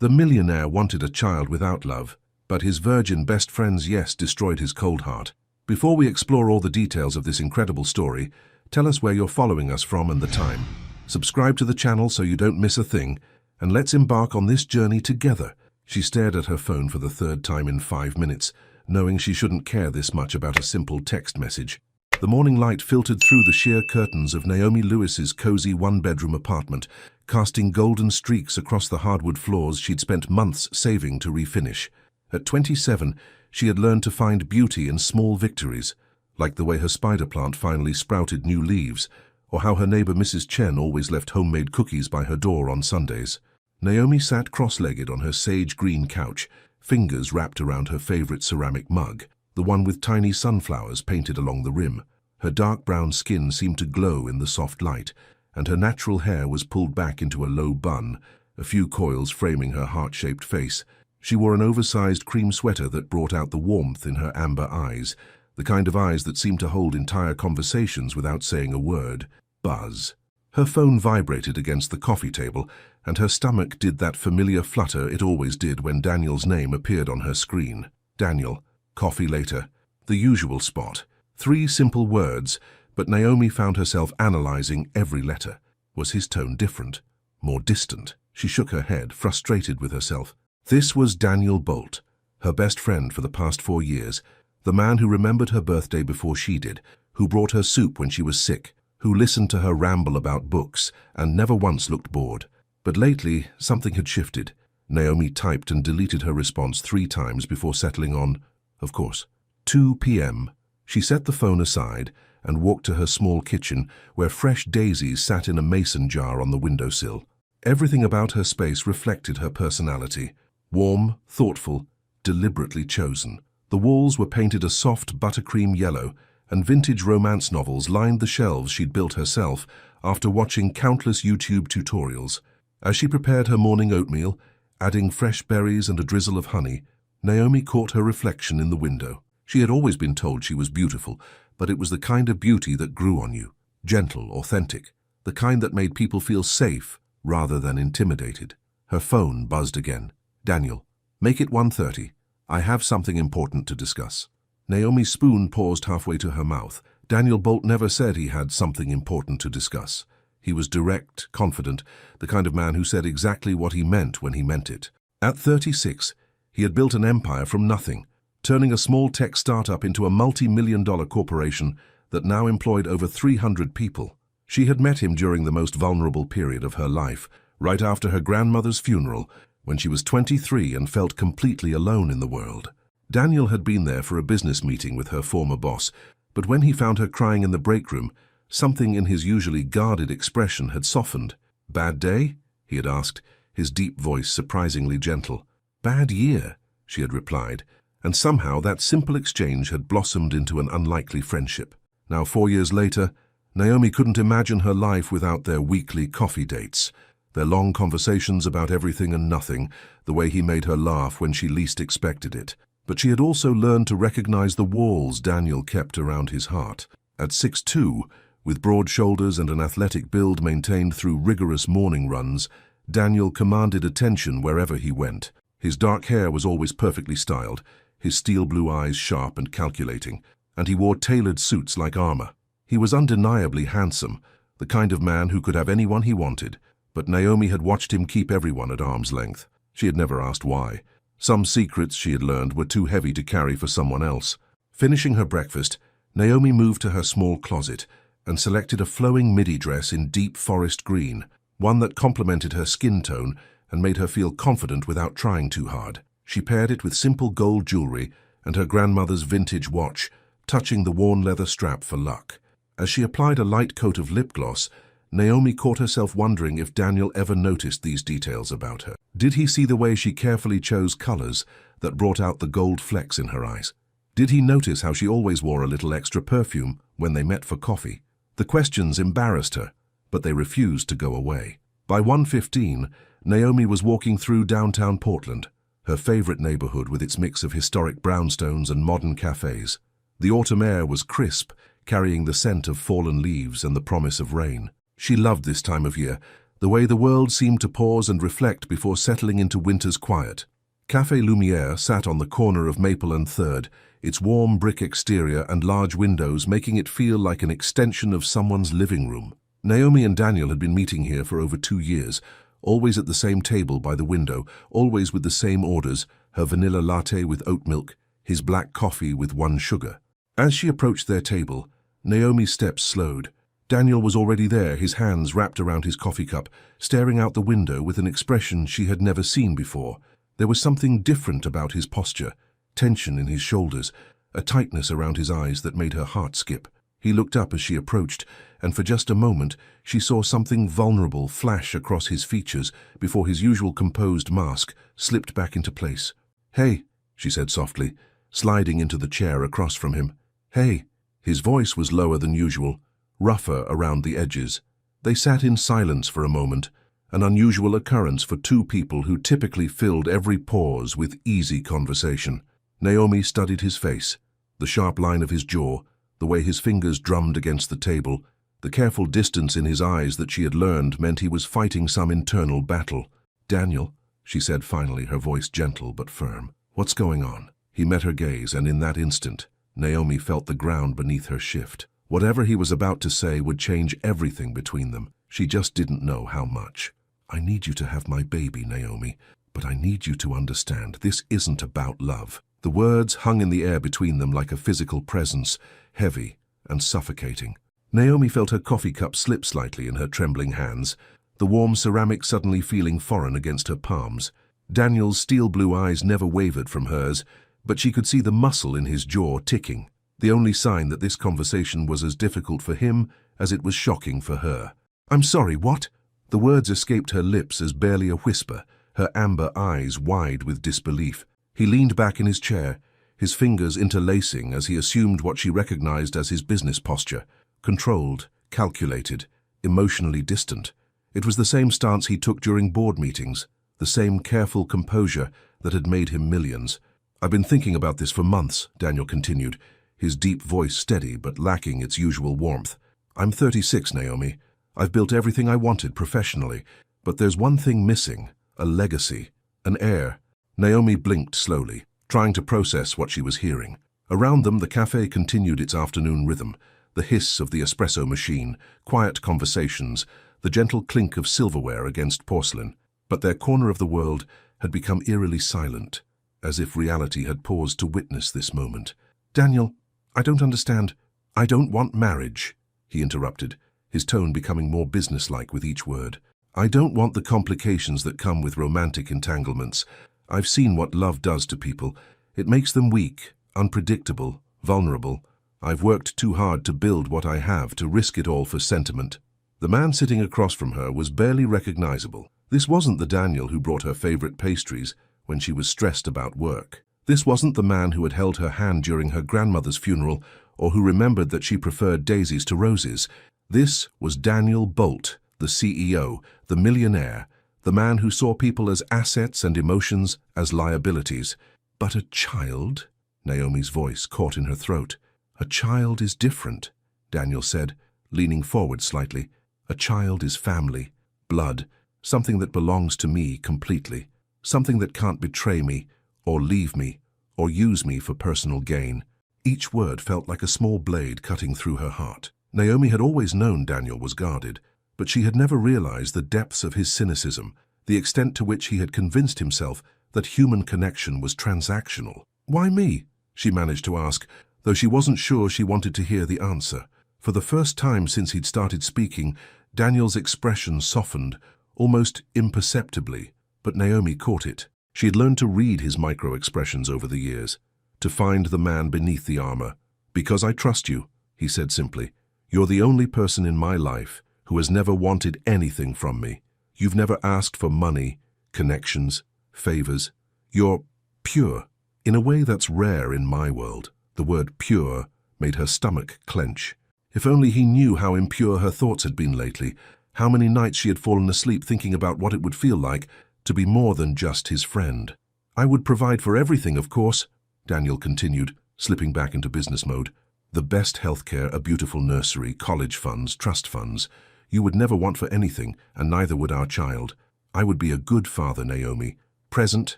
The millionaire wanted a child without love, but his virgin best friend's yes destroyed his cold heart. Before we explore all the details of this incredible story, tell us where you're following us from and the time. Subscribe to the channel so you don't miss a thing, and let's embark on this journey together. She stared at her phone for the third time in 5 minutes, knowing she shouldn't care this much about a simple text message. The morning light filtered through the sheer curtains of Naomi Lewis's cozy one-bedroom apartment, casting golden streaks across the hardwood floors she'd spent months saving to refinish. At 27, she had learned to find beauty in small victories, like the way her spider plant finally sprouted new leaves, or how her neighbor Mrs. Chen always left homemade cookies by her door on Sundays. Naomi sat cross-legged on her sage-green couch, fingers wrapped around her favorite ceramic mug, the one with tiny sunflowers painted along the rim. Her dark brown skin seemed to glow in the soft light, and her natural hair was pulled back into a low bun, a few coils framing her heart-shaped face. She wore an oversized cream sweater that brought out the warmth in her amber eyes, the kind of eyes that seemed to hold entire conversations without saying a word. Buzz. Her phone vibrated against the coffee table, and her stomach did that familiar flutter it always did when Daniel's name appeared on her screen. Daniel. Coffee later. The usual spot. 3 simple words, but Naomi found herself analyzing every letter. Was his tone different? More distant? She shook her head, frustrated with herself. This was Daniel Bolt, her best friend for the past 4 years, the man who remembered her birthday before she did, who brought her soup when she was sick, who listened to her ramble about books and never once looked bored. But lately, something had shifted. Naomi typed and deleted her response 3 times before settling on, of course, 2 p.m. She set the phone aside and walked to her small kitchen where fresh daisies sat in a mason jar on the windowsill. Everything about her space reflected her personality. Warm, thoughtful, deliberately chosen. The walls were painted a soft buttercream yellow, and vintage romance novels lined the shelves she'd built herself after watching countless YouTube tutorials. As she prepared her morning oatmeal, adding fresh berries and a drizzle of honey, Naomi caught her reflection in the window. She had always been told she was beautiful, but it was the kind of beauty that grew on you. Gentle, authentic. The kind that made people feel safe rather than intimidated. Her phone buzzed again. Daniel. Make it 1:30. I have something important to discuss. Naomi's spoon paused halfway to her mouth. Daniel Bolt never said he had something important to discuss. He was direct, confident, the kind of man who said exactly what he meant when he meant it. At 36, he had built an empire from nothing, turning a small tech startup into a multi-million-dollar corporation that now employed over 300 people. She had met him during the most vulnerable period of her life, right after her grandmother's funeral, when she was 23 and felt completely alone in the world. Daniel had been there for a business meeting with her former boss, but when he found her crying in the break room, something in his usually guarded expression had softened. "Bad day?" he had asked, his deep voice surprisingly gentle. "Bad year," she had replied, and somehow that simple exchange had blossomed into an unlikely friendship. Now 4 years later, Naomi couldn't imagine her life without their weekly coffee dates, their long conversations about everything and nothing, the way he made her laugh when she least expected it. But she had also learned to recognize the walls Daniel kept around his heart. At 6'2", with broad shoulders and an athletic build maintained through rigorous morning runs, Daniel commanded attention wherever he went. His dark hair was always perfectly styled, his steel blue eyes sharp and calculating, and he wore tailored suits like armor. He was undeniably handsome, the kind of man who could have anyone he wanted, but Naomi had watched him keep everyone at arm's length. She had never asked why. Some secrets, she had learned, were too heavy to carry for someone else. Finishing her breakfast, Naomi moved to her small closet and selected a flowing midi dress in deep forest green, one that complemented her skin tone and made her feel confident without trying too hard. She paired it with simple gold jewelry and her grandmother's vintage watch, touching the worn leather strap for luck. As she applied a light coat of lip gloss, Naomi caught herself wondering if Daniel ever noticed these details about her. Did he see the way she carefully chose colors that brought out the gold flecks in her eyes? Did he notice how she always wore a little extra perfume when they met for coffee? The questions embarrassed her, but they refused to go away. By 1:15, Naomi was walking through downtown Portland, her favorite neighborhood with its mix of historic brownstones and modern cafes. The autumn air was crisp, carrying the scent of fallen leaves and the promise of rain. She loved this time of year, the way the world seemed to pause and reflect before settling into winter's quiet. Café Lumière sat on the corner of Maple and 3rd, its warm brick exterior and large windows making it feel like an extension of someone's living room. Naomi and Daniel had been meeting here for over 2 years, always at the same table by the window, always with the same orders, her vanilla latte with oat milk, his black coffee with 1 sugar. As she approached their table, Naomi's steps slowed. Daniel was already there, his hands wrapped around his coffee cup, staring out the window with an expression she had never seen before. There was something different about his posture, tension in his shoulders, a tightness around his eyes that made her heart skip. He looked up as she approached, and for just a moment she saw something vulnerable flash across his features before his usual composed mask slipped back into place. "Hey," she said softly, sliding into the chair across from him. "Hey." His voice was lower than usual, rougher around the edges. They sat in silence for a moment, an unusual occurrence for 2 people who typically filled every pause with easy conversation. Naomi studied his face, the sharp line of his jaw, the way his fingers drummed against the table, the careful distance in his eyes that she had learned meant he was fighting some internal battle. "Daniel," she said finally, her voice gentle but firm. "What's going on?" He met her gaze, and in that instant, Naomi felt the ground beneath her shift. Whatever he was about to say would change everything between them. She just didn't know how much. "I need you to have my baby, Naomi, but I need you to understand this isn't about love." The words hung in the air between them like a physical presence, heavy and suffocating. Naomi felt her coffee cup slip slightly in her trembling hands, the warm ceramic suddenly feeling foreign against her palms. Daniel's steel-blue eyes never wavered from hers, but she could see the muscle in his jaw ticking, the only sign that this conversation was as difficult for him as it was shocking for her. "I'm sorry, what?" The words escaped her lips as barely a whisper, her amber eyes wide with disbelief. He leaned back in his chair, his fingers interlacing as he assumed what she recognized as his business posture, controlled, calculated, emotionally distant. It was the same stance he took during board meetings, the same careful composure that had made him millions. "I've been thinking about this for months," Daniel continued, his deep voice steady but lacking its usual warmth. "I'm 36, Naomi. I've built everything I wanted professionally, but there's one thing missing, a legacy, an heir." Naomi blinked slowly, trying to process what she was hearing. Around them, the cafe continued its afternoon rhythm, the hiss of the espresso machine, quiet conversations, the gentle clink of silverware against porcelain. But their corner of the world had become eerily silent, as if reality had paused to witness this moment. "Daniel, I don't understand. I don't want marriage," he interrupted, his tone becoming more businesslike with each word. "I don't want the complications that come with romantic entanglements. I've seen what love does to people. It makes them weak, unpredictable, vulnerable. I've worked too hard to build what I have, to risk it all for sentiment." The man sitting across from her was barely recognizable. This wasn't the Daniel who brought her favorite pastries when she was stressed about work. This wasn't the man who had held her hand during her grandmother's funeral or who remembered that she preferred daisies to roses. This was Daniel Bolt, the CEO, the millionaire, the man who saw people as assets and emotions as liabilities. "But a child?" Naomi's voice caught in her throat. "A child is different," Daniel said, leaning forward slightly. "A child is family, blood, something that belongs to me completely, something that can't betray me, or leave me, or use me for personal gain." Each word felt like a small blade cutting through her heart. Naomi had always known Daniel was guarded, but she had never realized the depths of his cynicism, the extent to which he had convinced himself that human connection was transactional. "Why me?" she managed to ask, though she wasn't sure she wanted to hear the answer. For the first time since he'd started speaking, Daniel's expression softened, almost imperceptibly, but Naomi caught it. She had learned to read his micro-expressions over the years, to find the man beneath the armor. "Because I trust you," he said simply. "You're the only person in my life who has never wanted anything from me. You've never asked for money, connections, favors. You're pure, in a way that's rare in my world." The word pure made her stomach clench. If only he knew how impure her thoughts had been lately, how many nights she had fallen asleep thinking about what it would feel like to be more than just his friend. "I would provide for everything, of course," Daniel continued, slipping back into business mode. "The best healthcare, a beautiful nursery, college funds, trust funds. You would never want for anything, and neither would our child. I would be a good father, Naomi. Present,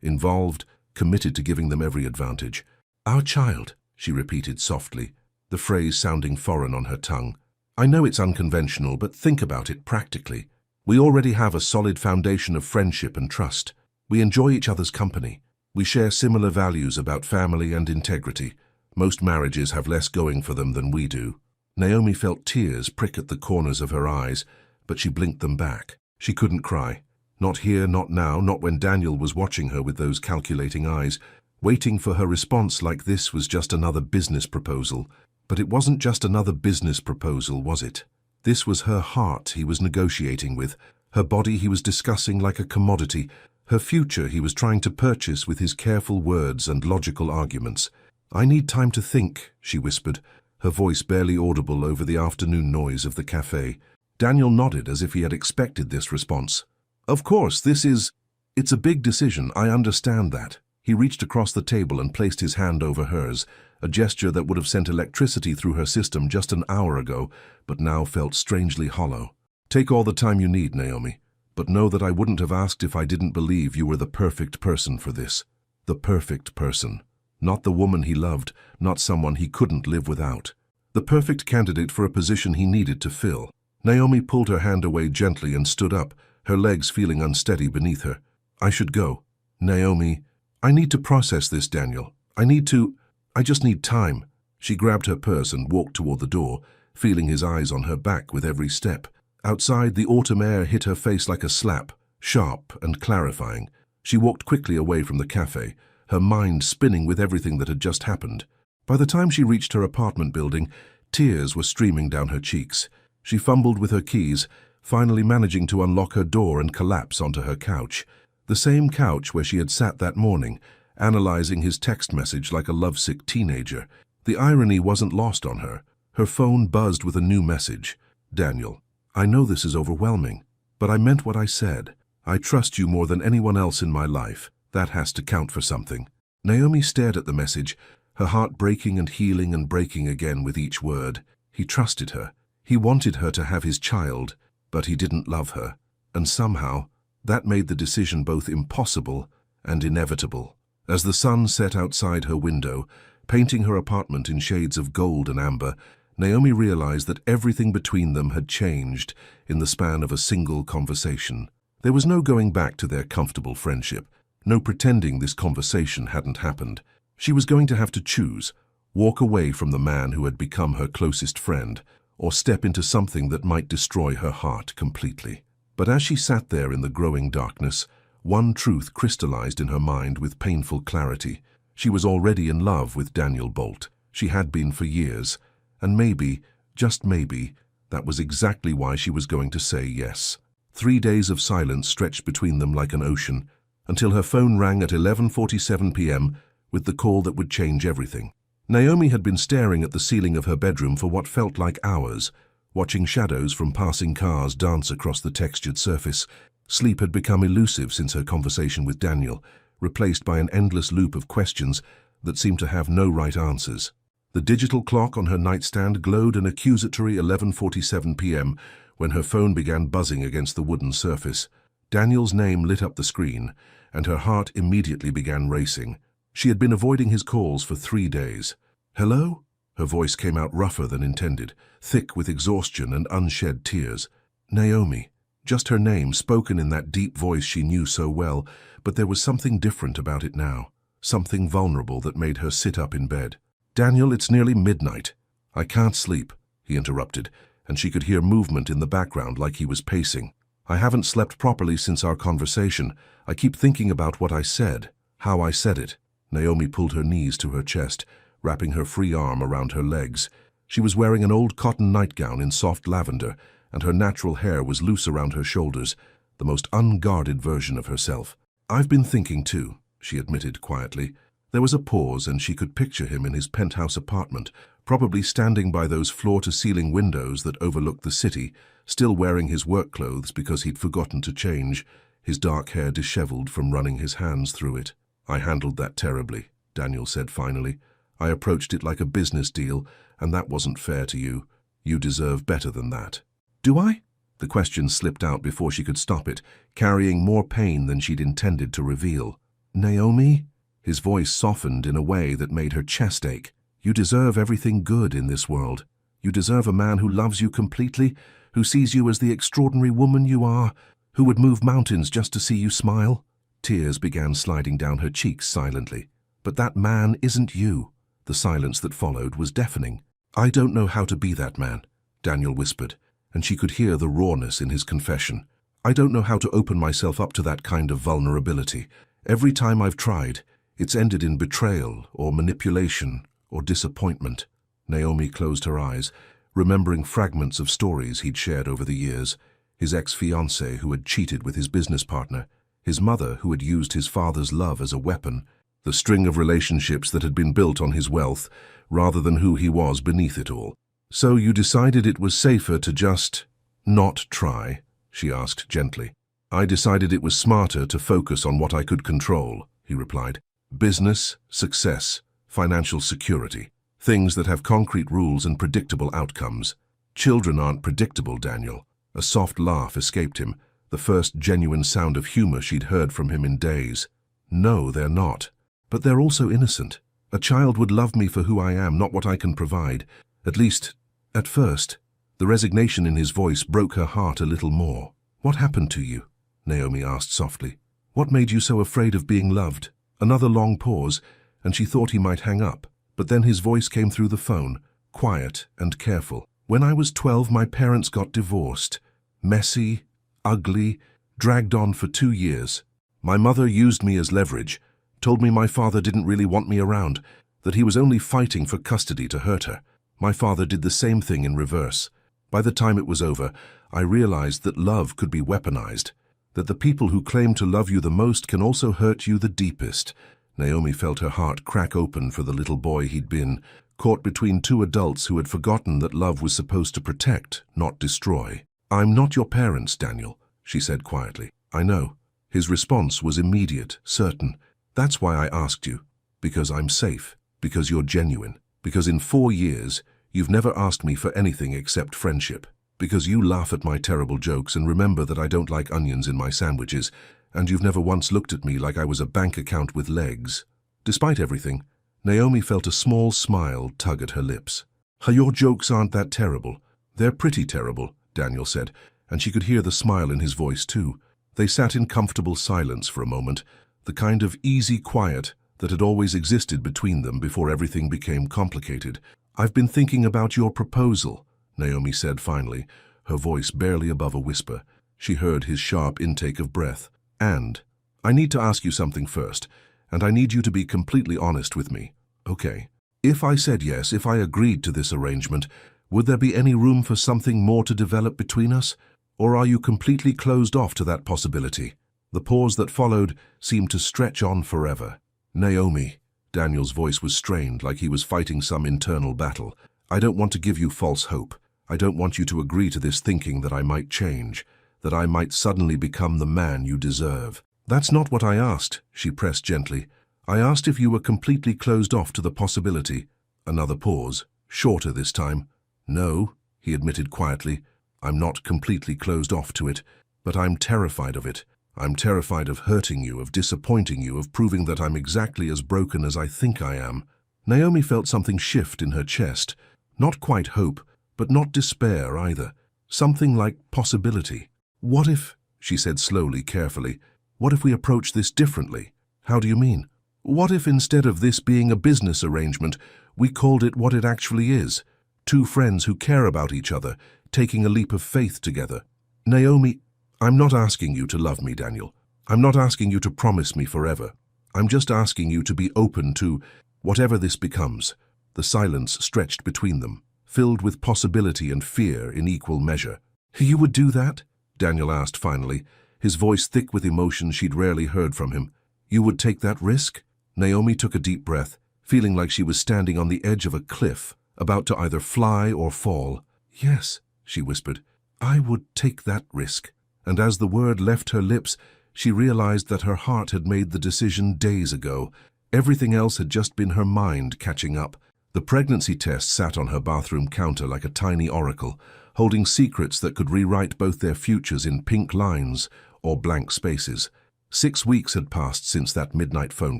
involved, committed to giving them every advantage. Our child, she repeated softly, the phrase sounding foreign on her tongue. I know it's unconventional, but think about it practically. We already have a solid foundation of friendship and trust. We enjoy each other's company. We share similar values about family and integrity. Most marriages have less going for them than we do. Naomi felt tears prick at the corners of her eyes, but she blinked them back. She couldn't cry. Not here, not now, not when Daniel was watching her with those calculating eyes. Waiting for her response like this was just another business proposal. But it wasn't just another business proposal, was it? This was her heart he was negotiating with, her body he was discussing like a commodity, her future he was trying to purchase with his careful words and logical arguments. I need time to think, she whispered, her voice barely audible over the afternoon noise of the cafe. Daniel nodded as if he had expected this response. Of course, it's a big decision, I understand that. He reached across the table and placed his hand over hers, a gesture that would have sent electricity through her system just an hour ago, but now felt strangely hollow. Take all the time you need, Naomi, but know that I wouldn't have asked if I didn't believe you were the perfect person for this. The perfect person. Not the woman he loved, not someone he couldn't live without. The perfect candidate for a position he needed to fill. Naomi pulled her hand away gently and stood up, her legs feeling unsteady beneath her. I should go. Naomi, I need to process this, Daniel. I just need time. She grabbed her purse and walked toward the door, feeling his eyes on her back with every step. Outside, the autumn air hit her face like a slap, sharp and clarifying. She walked quickly away from the cafe, her mind spinning with everything that had just happened. By the time she reached her apartment building, tears were streaming down her cheeks. She fumbled with her keys, finally managing to unlock her door and collapse onto her couch. The same couch where she had sat that morning, analyzing his text message like a lovesick teenager. The irony wasn't lost on her. Her phone buzzed with a new message. Daniel, I know this is overwhelming, but I meant what I said. I trust you more than anyone else in my life. That has to count for something. Naomi stared at the message, her heart breaking and healing and breaking again with each word. He trusted her. He wanted her to have his child, but he didn't love her. And somehow, that made the decision both impossible and inevitable. As the sun set outside her window, painting her apartment in shades of gold and amber, Naomi realized that everything between them had changed in the span of a single conversation. There was no going back to their comfortable friendship, no pretending this conversation hadn't happened. She was going to have to choose, walk away from the man who had become her closest friend, or step into something that might destroy her heart completely. But as she sat there in the growing darkness, one truth crystallized in her mind with painful clarity. She was already in love with Daniel Bolt. She had been for years, and maybe, just maybe, that was exactly why she was going to say yes. 3 days of silence stretched between them like an ocean, until her phone rang at 11:47 p.m. with the call that would change everything. Naomi had been staring at the ceiling of her bedroom for what felt like hours, watching shadows from passing cars dance across the textured surface. Sleep had become elusive since her conversation with Daniel, replaced by an endless loop of questions that seemed to have no right answers. The digital clock on her nightstand glowed an accusatory 11:47 p.m. when her phone began buzzing against the wooden surface. Daniel's name lit up the screen, and her heart immediately began racing. She had been avoiding his calls for 3 days. Hello? Her voice came out rougher than intended, thick with exhaustion and unshed tears. Naomi. Just her name, spoken in that deep voice she knew so well, but there was something different about it now, something vulnerable that made her sit up in bed. Daniel, it's nearly midnight. I can't sleep, he interrupted, and she could hear movement in the background like he was pacing. I haven't slept properly since our conversation. I keep thinking about what I said, how I said it. Naomi pulled her knees to her chest, wrapping her free arm around her legs. She was wearing an old cotton nightgown in soft lavender, and her natural hair was loose around her shoulders, the most unguarded version of herself. I've been thinking too, she admitted quietly. There was a pause, and she could picture him in his penthouse apartment, probably standing by those floor-to-ceiling windows that overlooked the city, still wearing his work clothes because he'd forgotten to change, his dark hair disheveled from running his hands through it. I handled that terribly, Daniel said finally. I approached it like a business deal, and that wasn't fair to you. You deserve better than that. Do I? The question slipped out before she could stop it, carrying more pain than she'd intended to reveal. "Naomi?" His voice softened in a way that made her chest ache. "You deserve everything good in this world. You deserve a man who loves you completely, who sees you as the extraordinary woman you are, who would move mountains just to see you smile." Tears began sliding down her cheeks silently. "But that man isn't you." The silence that followed was deafening. "I don't know how to be that man," Daniel whispered, and she could hear the rawness in his confession. "I don't know how to open myself up to that kind of vulnerability. Every time I've tried, it's ended in betrayal or manipulation or disappointment." Naomi closed her eyes, remembering fragments of stories he'd shared over the years. His ex-fiancée who had cheated with his business partner, his mother who had used his father's love as a weapon, the string of relationships that had been built on his wealth rather than who he was beneath it all. "So you decided it was safer to just not try?" she asked gently. "I decided it was smarter to focus on what I could control," he replied. "Business, success, financial security. Things that have concrete rules and predictable outcomes. Children aren't predictable, Daniel." A soft laugh escaped him, the first genuine sound of humor she'd heard from him in days. "No, they're not. But they're also innocent. A child would love me for who I am, not what I can provide. At least, at first." The resignation in his voice broke her heart a little more. "What happened to you?" Naomi asked softly. "What made you so afraid of being loved?" Another long pause, and she thought he might hang up. But then his voice came through the phone, quiet and careful. "When I was 12, my parents got divorced. Messy, ugly, dragged on for 2 years. My mother used me as leverage, told me my father didn't really want me around, that he was only fighting for custody to hurt her. My father did the same thing in reverse. By the time it was over, I realized that love could be weaponized, that the people who claim to love you the most can also hurt you the deepest." Naomi felt her heart crack open for the little boy he'd been, caught between two adults who had forgotten that love was supposed to protect, not destroy. "I'm not your parents, Daniel," she said quietly. "I know." His response was immediate, certain. "That's why I asked you. Because I'm safe. Because you're genuine. Because in 4 years, you've never asked me for anything except friendship. Because you laugh at my terrible jokes and remember that I don't like onions in my sandwiches, and you've never once looked at me like I was a bank account with legs." Despite everything, Naomi felt a small smile tug at her lips. "Your jokes aren't that terrible. They're pretty terrible," Daniel said, and she could hear the smile in his voice too. They sat in comfortable silence for a moment, the kind of easy quiet that had always existed between them before everything became complicated. "I've been thinking about your proposal," Naomi said finally, her voice barely above a whisper. She heard his sharp intake of breath. "And I need to ask you something first, and I need you to be completely honest with me. Okay. If I said yes, if I agreed to this arrangement, would there be any room for something more to develop between us? Or are you completely closed off to that possibility?" The pause that followed seemed to stretch on forever. "Naomi," Daniel's voice was strained, like he was fighting some internal battle. "I don't want to give you false hope. I don't want you to agree to this thinking that I might change, that I might suddenly become the man you deserve. That's not what I asked," she pressed gently. "I asked if you were completely closed off to the possibility." Another pause, shorter this time. "No," he admitted quietly, "I'm not completely closed off to it, but I'm terrified of it. I'm terrified of hurting you, of disappointing you, of proving that I'm exactly as broken as I think I am." Naomi felt something shift in her chest. Not quite hope, but not despair either. Something like possibility. "What if," she said slowly, carefully, "what if we approach this differently?" "How do you mean?" "What if instead of this being a business arrangement, we called it what it actually is? Two friends who care about each other, taking a leap of faith together." "Naomi, I'm not asking you to love me, Daniel. I'm not asking you to promise me forever. I'm just asking you to be open to whatever this becomes." The silence stretched between them, filled with possibility and fear in equal measure. "You would do that?" Daniel asked finally, his voice thick with emotion she'd rarely heard from him. "You would take that risk?" Naomi took a deep breath, feeling like she was standing on the edge of a cliff, about to either fly or fall. "Yes," she whispered, "I would take that risk." And as the word left her lips, she realized that her heart had made the decision days ago. Everything else had just been her mind catching up. The pregnancy test sat on her bathroom counter like a tiny oracle, holding secrets that could rewrite both their futures in pink lines or blank spaces. 6 weeks had passed since that midnight phone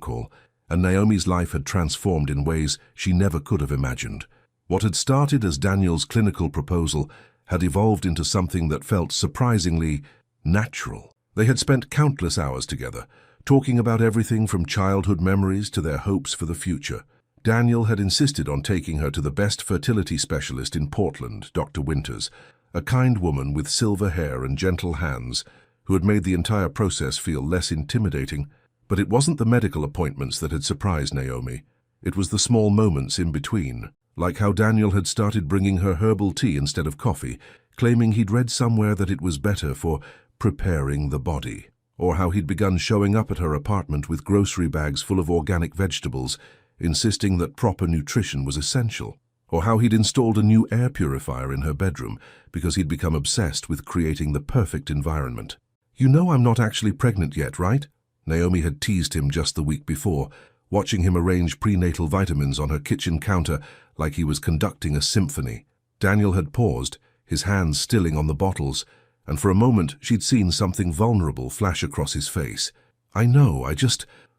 call, and Naomi's life had transformed in ways she never could have imagined. What had started as Daniel's clinical proposal had evolved into something that felt surprisingly natural. They had spent countless hours together, talking about everything from childhood memories to their hopes for the future. Daniel had insisted on taking her to the best fertility specialist in Portland, Dr. Winters, a kind woman with silver hair and gentle hands who had made the entire process feel less intimidating. But it wasn't the medical appointments that had surprised Naomi. It was the small moments in between, like how Daniel had started bringing her herbal tea instead of coffee, claiming he'd read somewhere that it was better for preparing the body, or how he'd begun showing up at her apartment with grocery bags full of organic vegetables, insisting that proper nutrition was essential, or how he'd installed a new air purifier in her bedroom because he'd become obsessed with creating the perfect environment. "You know I'm not actually pregnant yet, right?" Naomi had teased him just the week before, watching him arrange prenatal vitamins on her kitchen counter like he was conducting a symphony. Daniel had paused, his hands stilling on the bottles, and for a moment she'd seen something vulnerable flash across his face. "I know,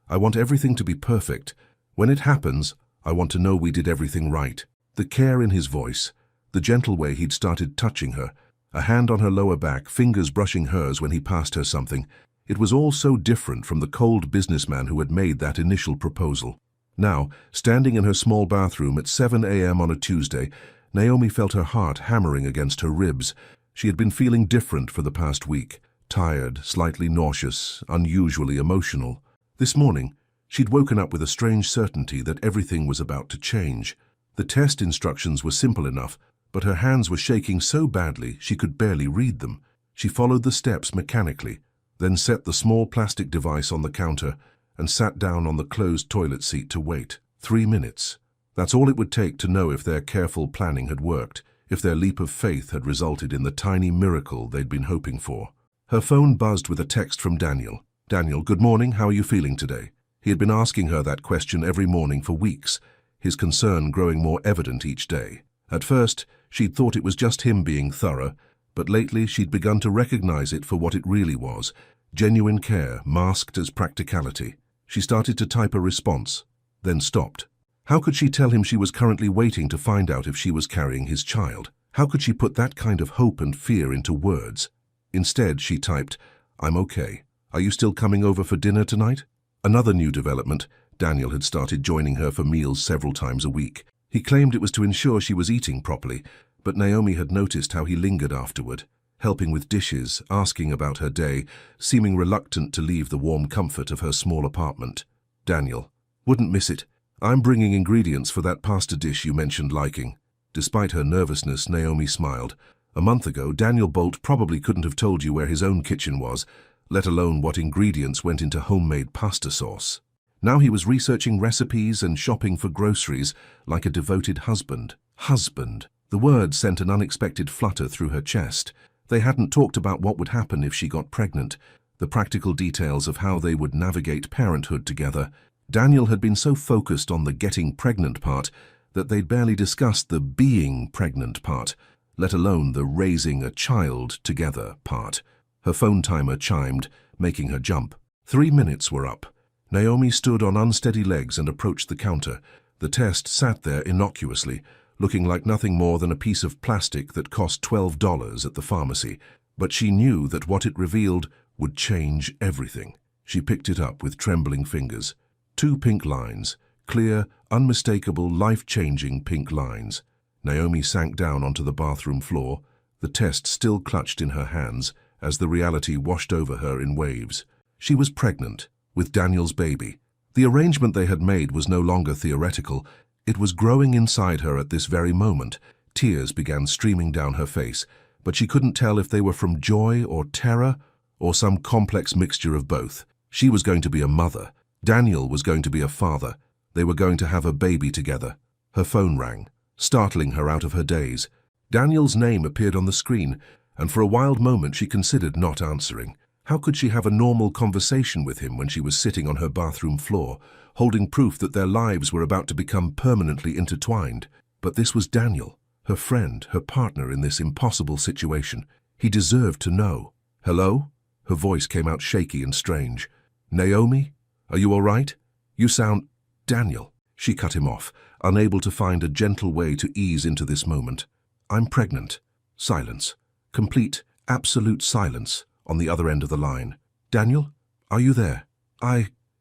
I want everything to be perfect. When it happens, I want to know we did everything right." The care in his voice, the gentle way he'd started touching her, a hand on her lower back, fingers brushing hers when he passed her something. It was all so different from the cold businessman who had made that initial proposal. Now, standing in her small bathroom at 7 a.m. on a Tuesday, Naomi felt her heart hammering against her ribs. She had been feeling different for the past week, tired, slightly nauseous, unusually emotional. This morning, she'd woken up with a strange certainty that everything was about to change. The test instructions were simple enough, but her hands were shaking so badly she could barely read them. She followed the steps mechanically, then set the small plastic device on the counter and sat down on the closed toilet seat to wait. 3 minutes. That's all it would take to know if their careful planning had worked, if their leap of faith had resulted in the tiny miracle they'd been hoping for. Her phone buzzed with a text from Daniel. "Daniel, good morning, how are you feeling today?" He had been asking her that question every morning for weeks, his concern growing more evident each day. At first, she'd thought it was just him being thorough, but lately she'd begun to recognize it for what it really was, genuine care masked as practicality. She started to type a response, then stopped. How could she tell him she was currently waiting to find out if she was carrying his child? How could she put that kind of hope and fear into words? Instead, she typed, "I'm okay. Are you still coming over for dinner tonight?" Another new development, Daniel had started joining her for meals several times a week. He claimed it was to ensure she was eating properly, but Naomi had noticed how he lingered afterward, helping with dishes, asking about her day, seeming reluctant to leave the warm comfort of her small apartment. "Daniel, wouldn't miss it. I'm bringing ingredients for that pasta dish you mentioned liking." Despite her nervousness, Naomi smiled. A month ago, Daniel Bolt probably couldn't have told you where his own kitchen was, let alone what ingredients went into homemade pasta sauce. Now he was researching recipes and shopping for groceries like a devoted husband. Husband. The word sent an unexpected flutter through her chest. They hadn't talked about what would happen if she got pregnant, the practical details of how they would navigate parenthood together. Daniel had been so focused on the getting pregnant part that they'd barely discussed the being pregnant part, let alone the raising a child together part. Her phone timer chimed, making her jump. 3 minutes were up. Naomi stood on unsteady legs and approached the counter. The test sat there innocuously, looking like nothing more than a piece of plastic that cost $12 at the pharmacy. But she knew that what it revealed would change everything. She picked it up with trembling fingers. 2 pink lines, clear, unmistakable, life-changing pink lines. Naomi sank down onto the bathroom floor, the test still clutched in her hands as the reality washed over her in waves. She was pregnant, with Daniel's baby. The arrangement they had made was no longer theoretical. It was growing inside her at this very moment. Tears began streaming down her face, but she couldn't tell if they were from joy or terror or some complex mixture of both. She was going to be a mother. Daniel was going to be a father. They were going to have a baby together. Her phone rang, startling her out of her daze. Daniel's name appeared on the screen, and for a wild moment she considered not answering. How could she have a normal conversation with him when she was sitting on her bathroom floor, holding proof that their lives were about to become permanently intertwined? But this was Daniel, her friend, her partner in this impossible situation. He deserved to know. "Hello?" Her voice came out shaky and strange. "Naomi? Are you all right? You sound—" "Daniel." She cut him off, unable to find a gentle way to ease into this moment. "I'm pregnant." Silence. Complete, absolute silence on the other end of the line. "Daniel? Are you there?"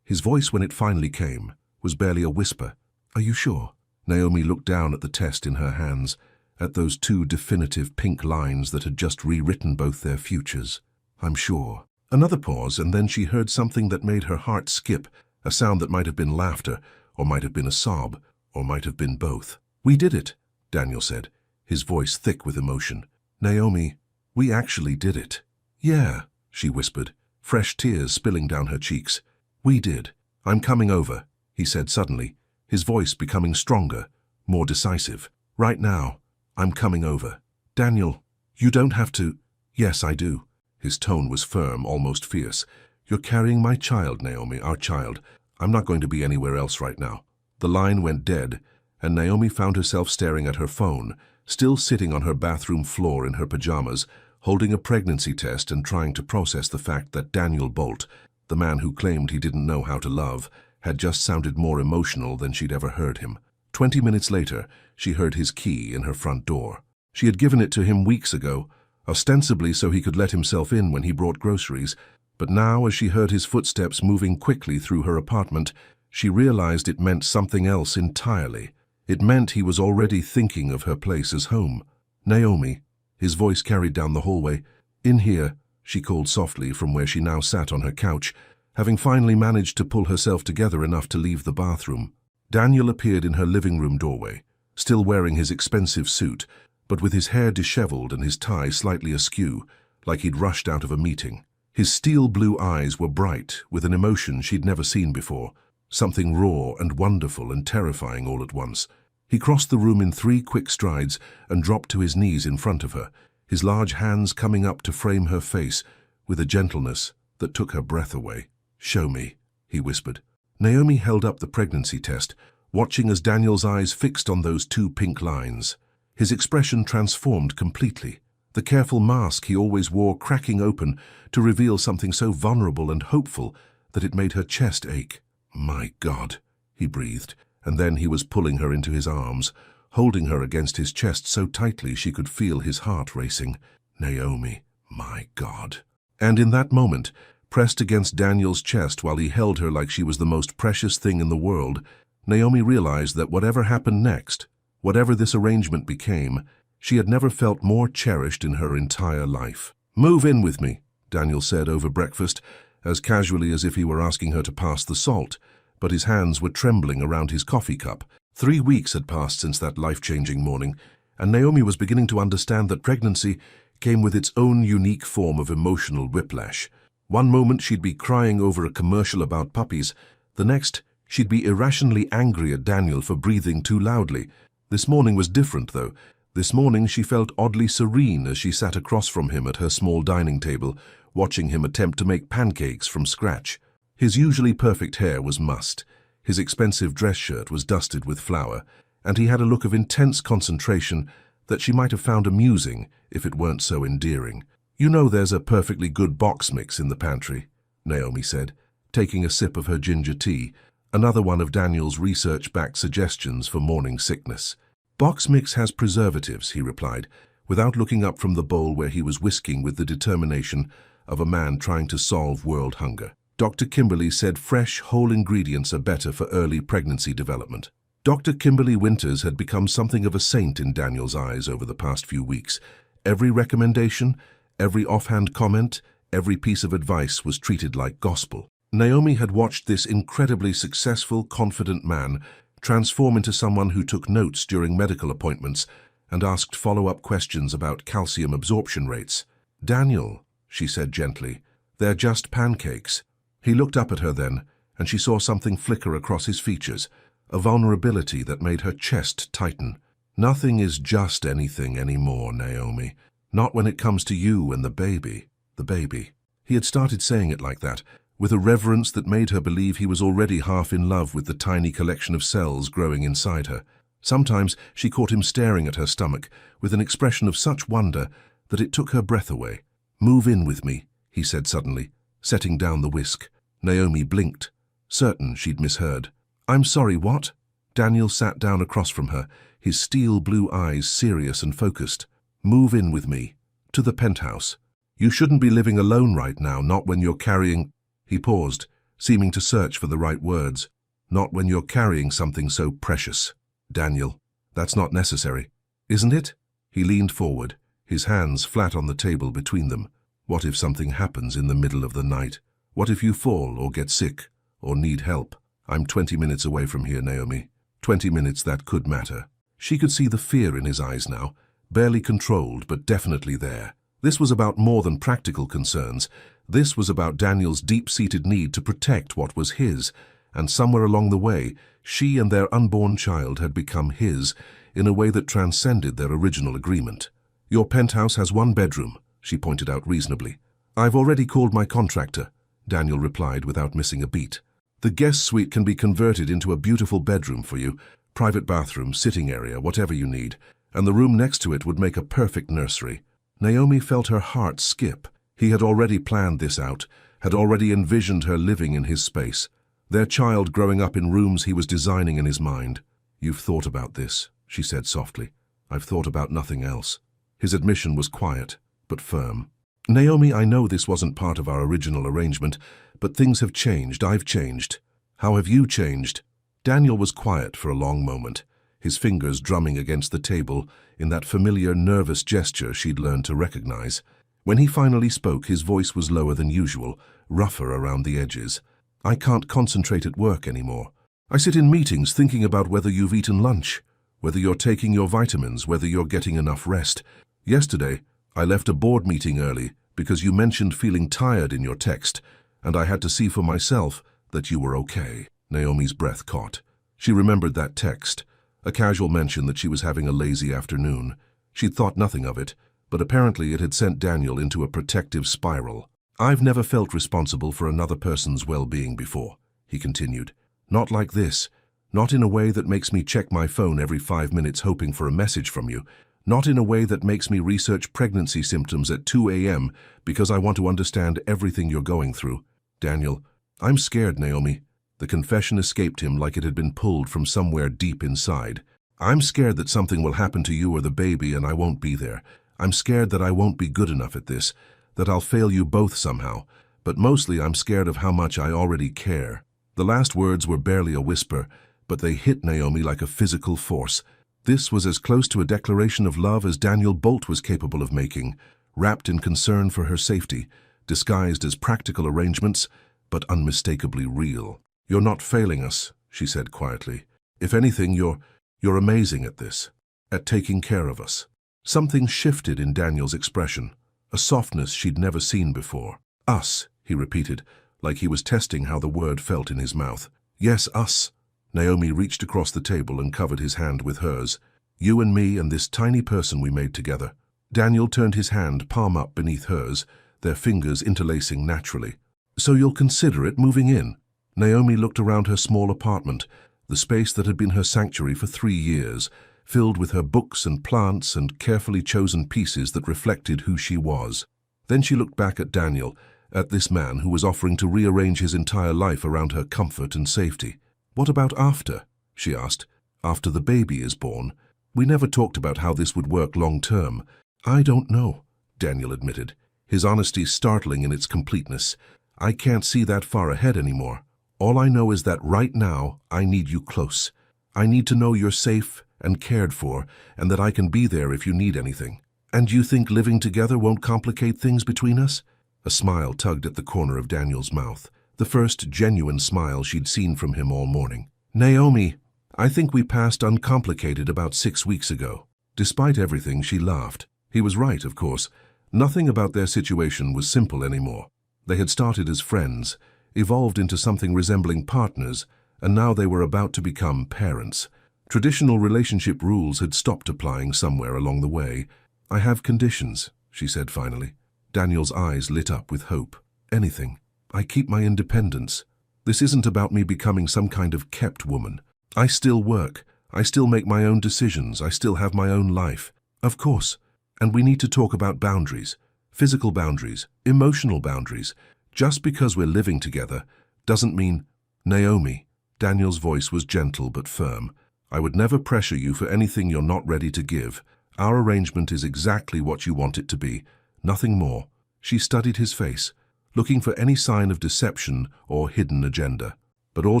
His voice, when it finally came, was barely a whisper. "Are you sure?" Naomi looked down at the test in her hands, at those two definitive pink lines that had just rewritten both their futures. "I'm sure." Another pause, and then she heard something that made her heart skip, a sound that might have been laughter, or might have been a sob, or might have been both. "We did it," Daniel said, his voice thick with emotion. "Naomi, we actually did it." "Yeah," she whispered, fresh tears spilling down her cheeks. "We did. I'm coming over," he said suddenly, his voice becoming stronger, more decisive. "Right now, I'm coming over." "Daniel, you don't have to—" "Yes, I do." His tone was firm, almost fierce. "You're carrying my child, Naomi, our child. I'm not going to be anywhere else right now." The line went dead, and Naomi found herself staring at her phone, still sitting on her bathroom floor in her pajamas, holding a pregnancy test and trying to process the fact that Daniel Bolt, the man who claimed he didn't know how to love, had just sounded more emotional than she'd ever heard him. 20 minutes later, she heard his key in her front door. She had given it to him weeks ago, ostensibly so he could let himself in when he brought groceries, but now, as she heard his footsteps moving quickly through her apartment, she realized it meant something else entirely. It meant he was already thinking of her place as home. "Naomi," his voice carried down the hallway. "In here," she called softly from where she now sat on her couch, having finally managed to pull herself together enough to leave the bathroom. Daniel appeared in her living room doorway, still wearing his expensive suit, but with his hair disheveled and his tie slightly askew, like he'd rushed out of a meeting. His steel blue eyes were bright, with an emotion she'd never seen before, something raw and wonderful and terrifying all at once. He crossed the room in 3 quick strides and dropped to his knees in front of her, his large hands coming up to frame her face with a gentleness that took her breath away. "Show me," he whispered. Naomi held up the pregnancy test, watching as Daniel's eyes fixed on those 2 pink lines. His expression transformed completely, the careful mask he always wore cracking open to reveal something so vulnerable and hopeful that it made her chest ache. "My God," he breathed, and then he was pulling her into his arms, holding her against his chest so tightly she could feel his heart racing. "Naomi, my God." And in that moment, pressed against Daniel's chest while he held her like she was the most precious thing in the world, Naomi realized that whatever happened next, whatever this arrangement became, she had never felt more cherished in her entire life. "Move in with me," Daniel said over breakfast, as casually as if he were asking her to pass the salt, but his hands were trembling around his coffee cup. 3 weeks had passed since that life-changing morning, and Naomi was beginning to understand that pregnancy came with its own unique form of emotional whiplash. One moment she'd be crying over a commercial about puppies, the next she'd be irrationally angry at Daniel for breathing too loudly. This morning was different, though. This morning she felt oddly serene as she sat across from him at her small dining table, watching him attempt to make pancakes from scratch. His usually perfect hair was mussed, his expensive dress shirt was dusted with flour, and he had a look of intense concentration that she might have found amusing if it weren't so endearing. "You know there's a perfectly good box mix in the pantry," Naomi said, taking a sip of her ginger tea, another one of Daniel's research-backed suggestions for morning sickness. "Box mix has preservatives," he replied, without looking up from the bowl where he was whisking with the determination of a man trying to solve world hunger. Dr. Kimberly said fresh, whole ingredients are better for early pregnancy development. Dr. Kimberly Winters had become something of a saint in Daniel's eyes over the past few weeks. Every recommendation, every offhand comment, every piece of advice was treated like gospel. Naomi had watched this incredibly successful, confident man transform into someone who took notes during medical appointments and asked follow-up questions about calcium absorption rates. "Daniel," she said gently, "they're just pancakes." He looked up at her then, and she saw something flicker across his features, a vulnerability that made her chest tighten. "Nothing is just anything anymore, Naomi. Not when it comes to you and the baby. The baby." He had started saying it like that, with a reverence that made her believe he was already half in love with the tiny collection of cells growing inside her. Sometimes she caught him staring at her stomach with an expression of such wonder that it took her breath away. "Move in with me," he said suddenly, setting down the whisk. Naomi blinked, certain she'd misheard. "I'm sorry, what?" Daniel sat down across from her, his steel blue eyes serious and focused. "Move in with me. To the penthouse. You shouldn't be living alone right now, not when you're carrying—" He paused, seeming to search for the right words. "Not when you're carrying something so precious. Daniel, that's not necessary, isn't it?" He leaned forward, his hands flat on the table between them. "What if something happens in the middle of the night? What if you fall or get sick or need help? I'm 20 minutes away from here, Naomi. 20 minutes that could matter." She could see the fear in his eyes now, barely controlled but definitely there. This was about more than practical concerns. This was about Daniel's deep-seated need to protect what was his, and somewhere along the way, she and their unborn child had become his in a way that transcended their original agreement. "Your penthouse has 1 bedroom, she pointed out reasonably. "I've already called my contractor," Daniel replied without missing a beat. "The guest suite can be converted into a beautiful bedroom for you, private bathroom, sitting area, whatever you need, and the room next to it would make a perfect nursery." Naomi felt her heart skip. He had already planned this out, had already envisioned her living in his space, their child growing up in rooms he was designing in his mind. "You've thought about this," she said softly. "I've thought about nothing else." His admission was quiet, but firm. "Naomi, I know this wasn't part of our original arrangement, but things have changed. I've changed. How have you changed?" Daniel was quiet for a long moment, his fingers drumming against the table in that familiar nervous gesture she'd learned to recognize. When he finally spoke, his voice was lower than usual, rougher around the edges. "I can't concentrate at work anymore. I sit in meetings thinking about whether you've eaten lunch, whether you're taking your vitamins, whether you're getting enough rest. Yesterday, I left a board meeting early because you mentioned feeling tired in your text, and I had to see for myself that you were okay." Naomi's breath caught. She remembered that text, a casual mention that she was having a lazy afternoon. She'd thought nothing of it, but apparently it had sent Daniel into a protective spiral. "I've never felt responsible for another person's well-being before," he continued. "Not like this. Not in a way that makes me check my phone every 5 minutes hoping for a message from you. Not in a way that makes me research pregnancy symptoms at 2 a.m. because I want to understand everything you're going through. Daniel, I'm scared, Naomi." The confession escaped him like it had been pulled from somewhere deep inside. "I'm scared that something will happen to you or the baby and I won't be there. I'm scared that I won't be good enough at this, that I'll fail you both somehow. But mostly I'm scared of how much I already care." The last words were barely a whisper, but they hit Naomi like a physical force. This was as close to a declaration of love as Daniel Bolt was capable of making, wrapped in concern for her safety, disguised as practical arrangements, but unmistakably real. "You're not failing us," she said quietly. "If anything, you're amazing at this, at taking care of us." Something shifted in Daniel's expression, a softness she'd never seen before. "Us," he repeated, like he was testing how the word felt in his mouth. "Yes, us." Naomi reached across the table and covered his hand with hers. "You and me and this tiny person we made together." Daniel turned his hand palm up beneath hers, their fingers interlacing naturally. "So you'll consider it moving in?" Naomi looked around her small apartment, the space that had been her sanctuary for 3 years, filled with her books and plants and carefully chosen pieces that reflected who she was. Then she looked back at Daniel, at this man who was offering to rearrange his entire life around her comfort and safety. "What about after?" she asked. "After the baby is born? We never talked about how this would work long term." "I don't know," Daniel admitted, his honesty startling in its completeness. "I can't see that far ahead anymore. All I know is that right now I need you close. I need to know you're safe and cared for, and that I can be there if you need anything." "And you think living together won't complicate things between us?" A smile tugged at the corner of Daniel's mouth, the first genuine smile she'd seen from him all morning. "Naomi, I think we passed uncomplicated about 6 weeks ago." Despite everything, she laughed. He was right, of course. Nothing about their situation was simple anymore. They had started as friends, evolved into something resembling partners, and now they were about to become parents. Traditional relationship rules had stopped applying somewhere along the way. "I have conditions," she said finally. Daniel's eyes lit up with hope. "Anything. I keep my independence. This isn't about me becoming some kind of kept woman. I still work. I still make my own decisions. I still have my own life. Of course. And we need to talk about boundaries. Physical boundaries, emotional boundaries. Just because we're living together doesn't mean... Naomi, Daniel's voice was gentle but firm. I would never pressure you for anything you're not ready to give. Our arrangement is exactly what you want it to be. Nothing more. She studied his face, looking for any sign of deception or hidden agenda. But all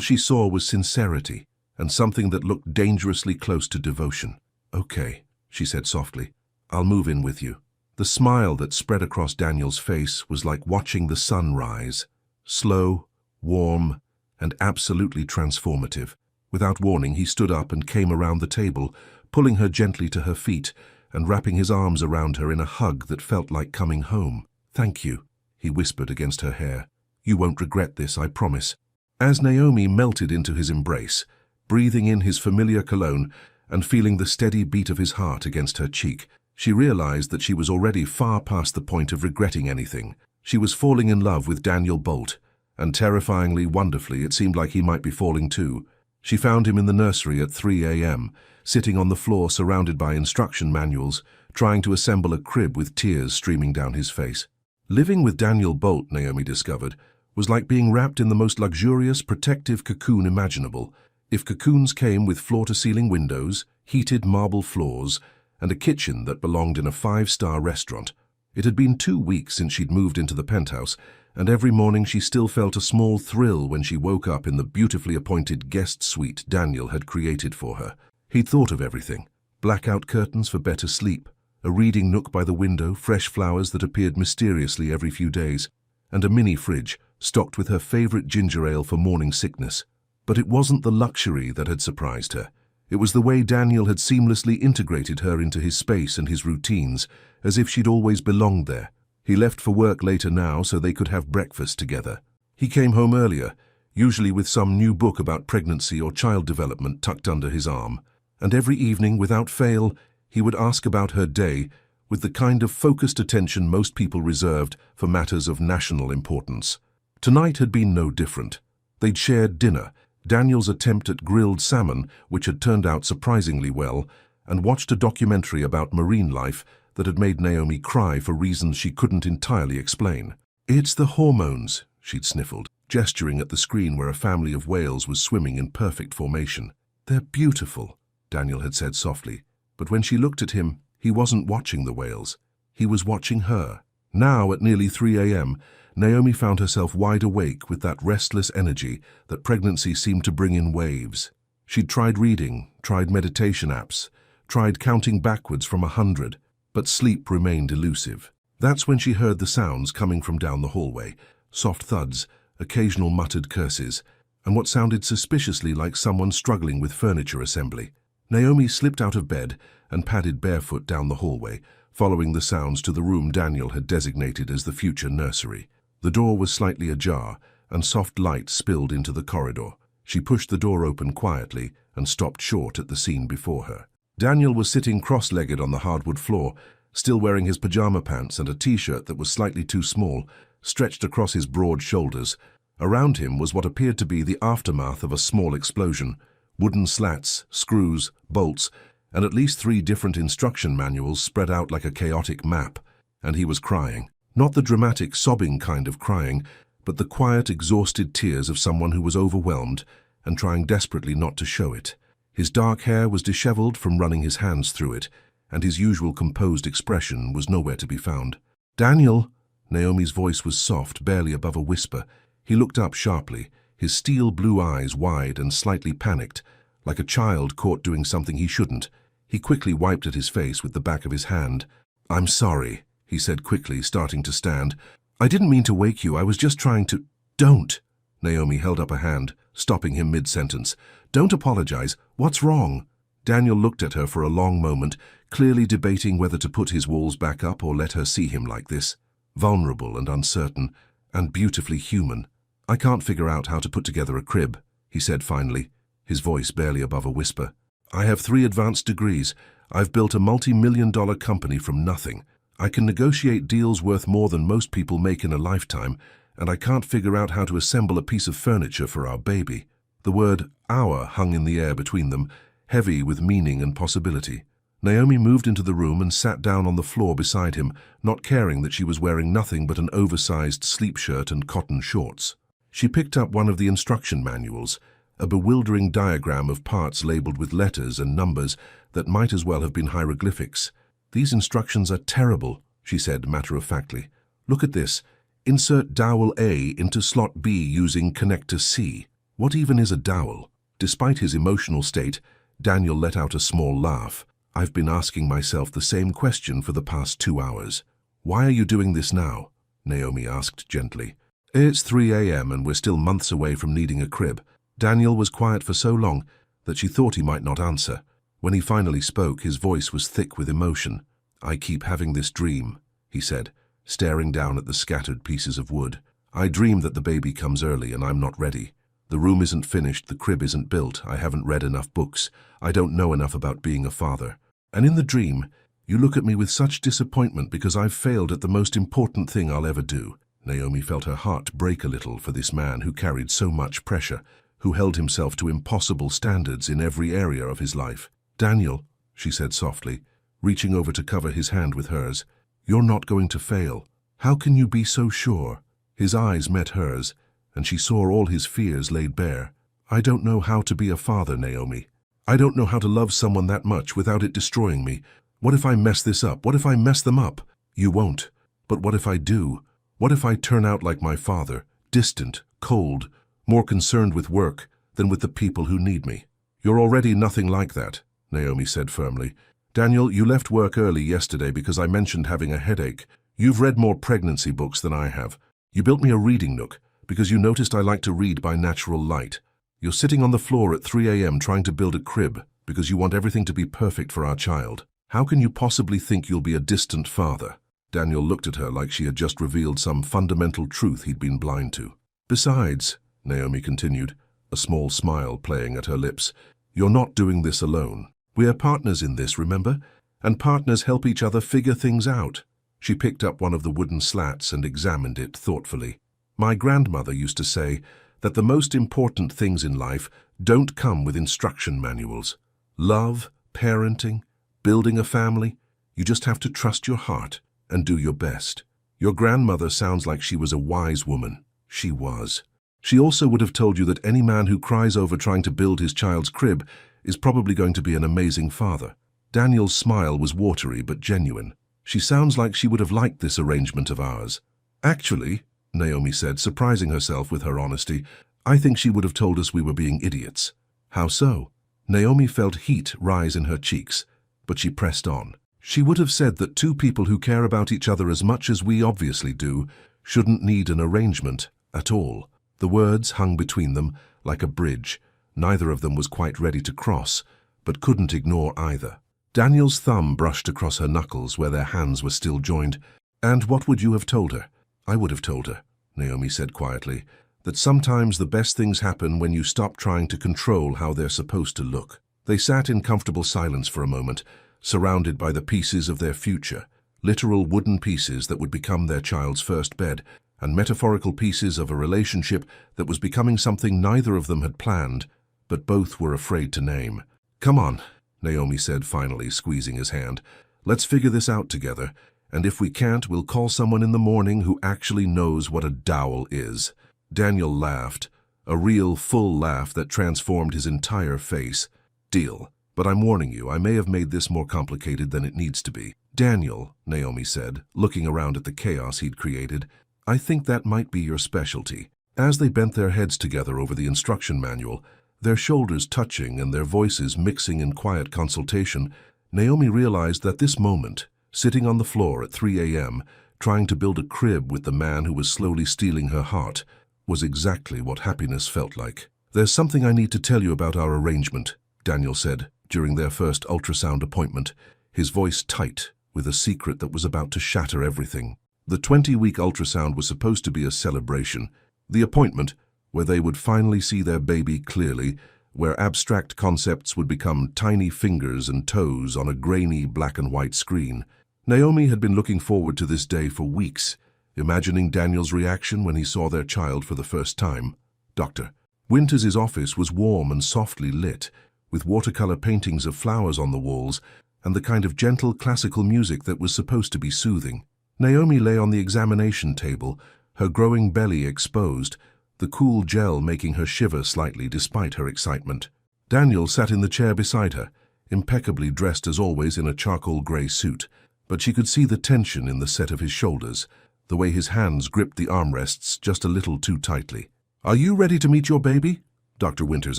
she saw was sincerity and something that looked dangerously close to devotion. Okay, she said softly. I'll move in with you. The smile that spread across Daniel's face was like watching the sun rise. Slow, warm, and absolutely transformative. Without warning, he stood up and came around the table, pulling her gently to her feet and wrapping his arms around her in a hug that felt like coming home. Thank you, he whispered against her hair. You won't regret this, I promise. As Naomi melted into his embrace, breathing in his familiar cologne and feeling the steady beat of his heart against her cheek, she realized that she was already far past the point of regretting anything. She was falling in love with Daniel Bolt, and terrifyingly, wonderfully, it seemed like he might be falling too. She found him in the nursery at 3 a.m., sitting on the floor surrounded by instruction manuals, trying to assemble a crib with tears streaming down his face. Living with Daniel Bolt, Naomi discovered, was like being wrapped in the most luxurious, protective cocoon imaginable. If cocoons came with floor-to-ceiling windows, heated marble floors, and a kitchen that belonged in a 5-star restaurant. It had been 2 weeks since she'd moved into the penthouse, and every morning she still felt a small thrill when she woke up in the beautifully appointed guest suite Daniel had created for her. He'd thought of everything. Blackout curtains for better sleep, a reading nook by the window, fresh flowers that appeared mysteriously every few days, and a mini fridge stocked with her favorite ginger ale for morning sickness. But it wasn't the luxury that had surprised her. It was the way Daniel had seamlessly integrated her into his space and his routines, as if she'd always belonged there. He left for work later now so they could have breakfast together. He came home earlier, usually with some new book about pregnancy or child development tucked under his arm. And every evening, without fail, he would ask about her day with the kind of focused attention most people reserved for matters of national importance. Tonight had been no different. They'd shared dinner, Daniel's attempt at grilled salmon, which had turned out surprisingly well, and watched a documentary about marine life that had made Naomi cry for reasons she couldn't entirely explain. It's the hormones, she'd sniffled, gesturing at the screen where a family of whales was swimming in perfect formation. They're beautiful, Daniel had said softly, but when she looked at him, he wasn't watching the whales. He was watching her. Now, at nearly 3 a.m., Naomi found herself wide awake with that restless energy that pregnancy seemed to bring in waves. She'd tried reading, tried meditation apps, tried counting backwards from 100, but sleep remained elusive. That's when she heard the sounds coming from down the hallway, soft thuds, occasional muttered curses, and what sounded suspiciously like someone struggling with furniture assembly. Naomi slipped out of bed and padded barefoot down the hallway, following the sounds to the room Daniel had designated as the future nursery. The door was slightly ajar, and soft light spilled into the corridor. She pushed the door open quietly and stopped short at the scene before her. Daniel was sitting cross-legged on the hardwood floor, still wearing his pajama pants and a t-shirt that was slightly too small, stretched across his broad shoulders. Around him was what appeared to be the aftermath of a small explosion. Wooden slats, screws, bolts, and at least 3 different instruction manuals spread out like a chaotic map. And he was crying. Not the dramatic, sobbing kind of crying, but the quiet, exhausted tears of someone who was overwhelmed and trying desperately not to show it. His dark hair was disheveled from running his hands through it, and his usual composed expression was nowhere to be found. Daniel! Naomi's voice was soft, barely above a whisper. He looked up sharply, his steel blue eyes wide and slightly panicked, like a child caught doing something he shouldn't. He quickly wiped at his face with the back of his hand. I'm sorry, he said quickly, starting to stand. I didn't mean to wake you, I was just trying to... Don't! Naomi held up a hand, stopping him mid-sentence. Don't apologize. What's wrong? Daniel looked at her for a long moment, clearly debating whether to put his walls back up or let her see him like this. Vulnerable and uncertain, and beautifully human. I can't figure out how to put together a crib, he said finally, his voice barely above a whisper. I have 3 advanced degrees. I've built a multi-million-dollar company from nothing. I can negotiate deals worth more than most people make in a lifetime, and I can't figure out how to assemble a piece of furniture for our baby. The word "our" hung in the air between them, heavy with meaning and possibility. Naomi moved into the room and sat down on the floor beside him, not caring that she was wearing nothing but an oversized sleep shirt and cotton shorts. She picked up one of the instruction manuals, a bewildering diagram of parts labeled with letters and numbers that might as well have been hieroglyphics. "These instructions are terrible," she said matter-of-factly. "Look at this. Insert dowel A into slot B using connector C. What even is a dowel?" Despite his emotional state, Daniel let out a small laugh. "I've been asking myself the same question for the past 2 hours. Why are you doing this now?" Naomi asked gently. "It's 3 a.m. and we're still months away from needing a crib." Daniel was quiet for so long that she thought he might not answer. When he finally spoke, his voice was thick with emotion. "I keep having this dream," he said, staring down at the scattered pieces of wood. "I dream that the baby comes early and I'm not ready. The room isn't finished, the crib isn't built, I haven't read enough books, I don't know enough about being a father. And in the dream, you look at me with such disappointment because I've failed at the most important thing I'll ever do." Naomi felt her heart break a little for this man who carried so much pressure, who held himself to impossible standards in every area of his life. "Daniel," she said softly, reaching over to cover his hand with hers, "you're not going to fail. How can you be so sure?" His eyes met hers, and she saw all his fears laid bare. "I don't know how to be a father, Naomi. I don't know how to love someone that much without it destroying me. What if I mess this up? What if I mess them up?" "You won't. But what if I do? What if I turn out like my father, distant, cold, more concerned with work than with the people who need me?" "You're already nothing like that," Naomi said firmly. "Daniel, you left work early yesterday because I mentioned having a headache. You've read more pregnancy books than I have. You built me a reading nook because you noticed I like to read by natural light. You're sitting on the floor at 3 a.m. trying to build a crib because you want everything to be perfect for our child. How can you possibly think you'll be a distant father?" Daniel looked at her like she had just revealed some fundamental truth he'd been blind to. "Besides," Naomi continued, a small smile playing at her lips, "you're not doing this alone. We're partners in this, remember? And partners help each other figure things out." She picked up one of the wooden slats and examined it thoughtfully. "My grandmother used to say that the most important things in life don't come with instruction manuals. Love, parenting, building a family, you just have to trust your heart and do your best." Your grandmother sounds like she was a wise woman. She was. She also would have told you that any man who cries over trying to build his child's crib is probably going to be an amazing father. Daniel's smile was watery but genuine. "She sounds like she would have liked this arrangement of ours." "Actually," Naomi said, surprising herself with her honesty, "I think she would have told us we were being idiots." "How so?" Naomi felt heat rise in her cheeks, but she pressed on. "She would have said that two people who care about each other as much as we obviously do shouldn't need an arrangement at all." The words hung between them like a bridge. Neither of them was quite ready to cross, but couldn't ignore either. Daniel's thumb brushed across her knuckles where their hands were still joined. "And what would you have told her?" "I would have told her," Naomi said quietly, "that sometimes the best things happen when you stop trying to control how they're supposed to look." They sat in comfortable silence for a moment, surrounded by the pieces of their future, literal wooden pieces that would become their child's first bed, and metaphorical pieces of a relationship that was becoming something neither of them had planned, but both were afraid to name. "Come on," Naomi said finally, squeezing his hand. "Let's figure this out together, and if we can't, we'll call someone in the morning who actually knows what a dowel is." Daniel laughed, a real, full laugh that transformed his entire face. "Deal. But I'm warning you, I may have made this more complicated than it needs to be." "Daniel," Naomi said, looking around at the chaos he'd created, "I think that might be your specialty." As they bent their heads together over the instruction manual, their shoulders touching and their voices mixing in quiet consultation, Naomi realized that this moment, sitting on the floor at 3 a.m., trying to build a crib with the man who was slowly stealing her heart, was exactly what happiness felt like. "There's something I need to tell you about our arrangement," Daniel said during their first ultrasound appointment, his voice tight with a secret that was about to shatter everything. The 20-week ultrasound was supposed to be a celebration. The appointment, where they would finally see their baby clearly, where abstract concepts would become tiny fingers and toes on a grainy black and white screen. Naomi had been looking forward to this day for weeks, imagining Daniel's reaction when he saw their child for the first time. Dr. Winters' office was warm and softly lit, with watercolor paintings of flowers on the walls and the kind of gentle classical music that was supposed to be soothing. Naomi lay on the examination table, her growing belly exposed, the cool gel making her shiver slightly despite her excitement. Daniel sat in the chair beside her, impeccably dressed as always in a charcoal grey suit, but she could see the tension in the set of his shoulders, the way his hands gripped the armrests just a little too tightly. "Are you ready to meet your baby?" Dr. Winters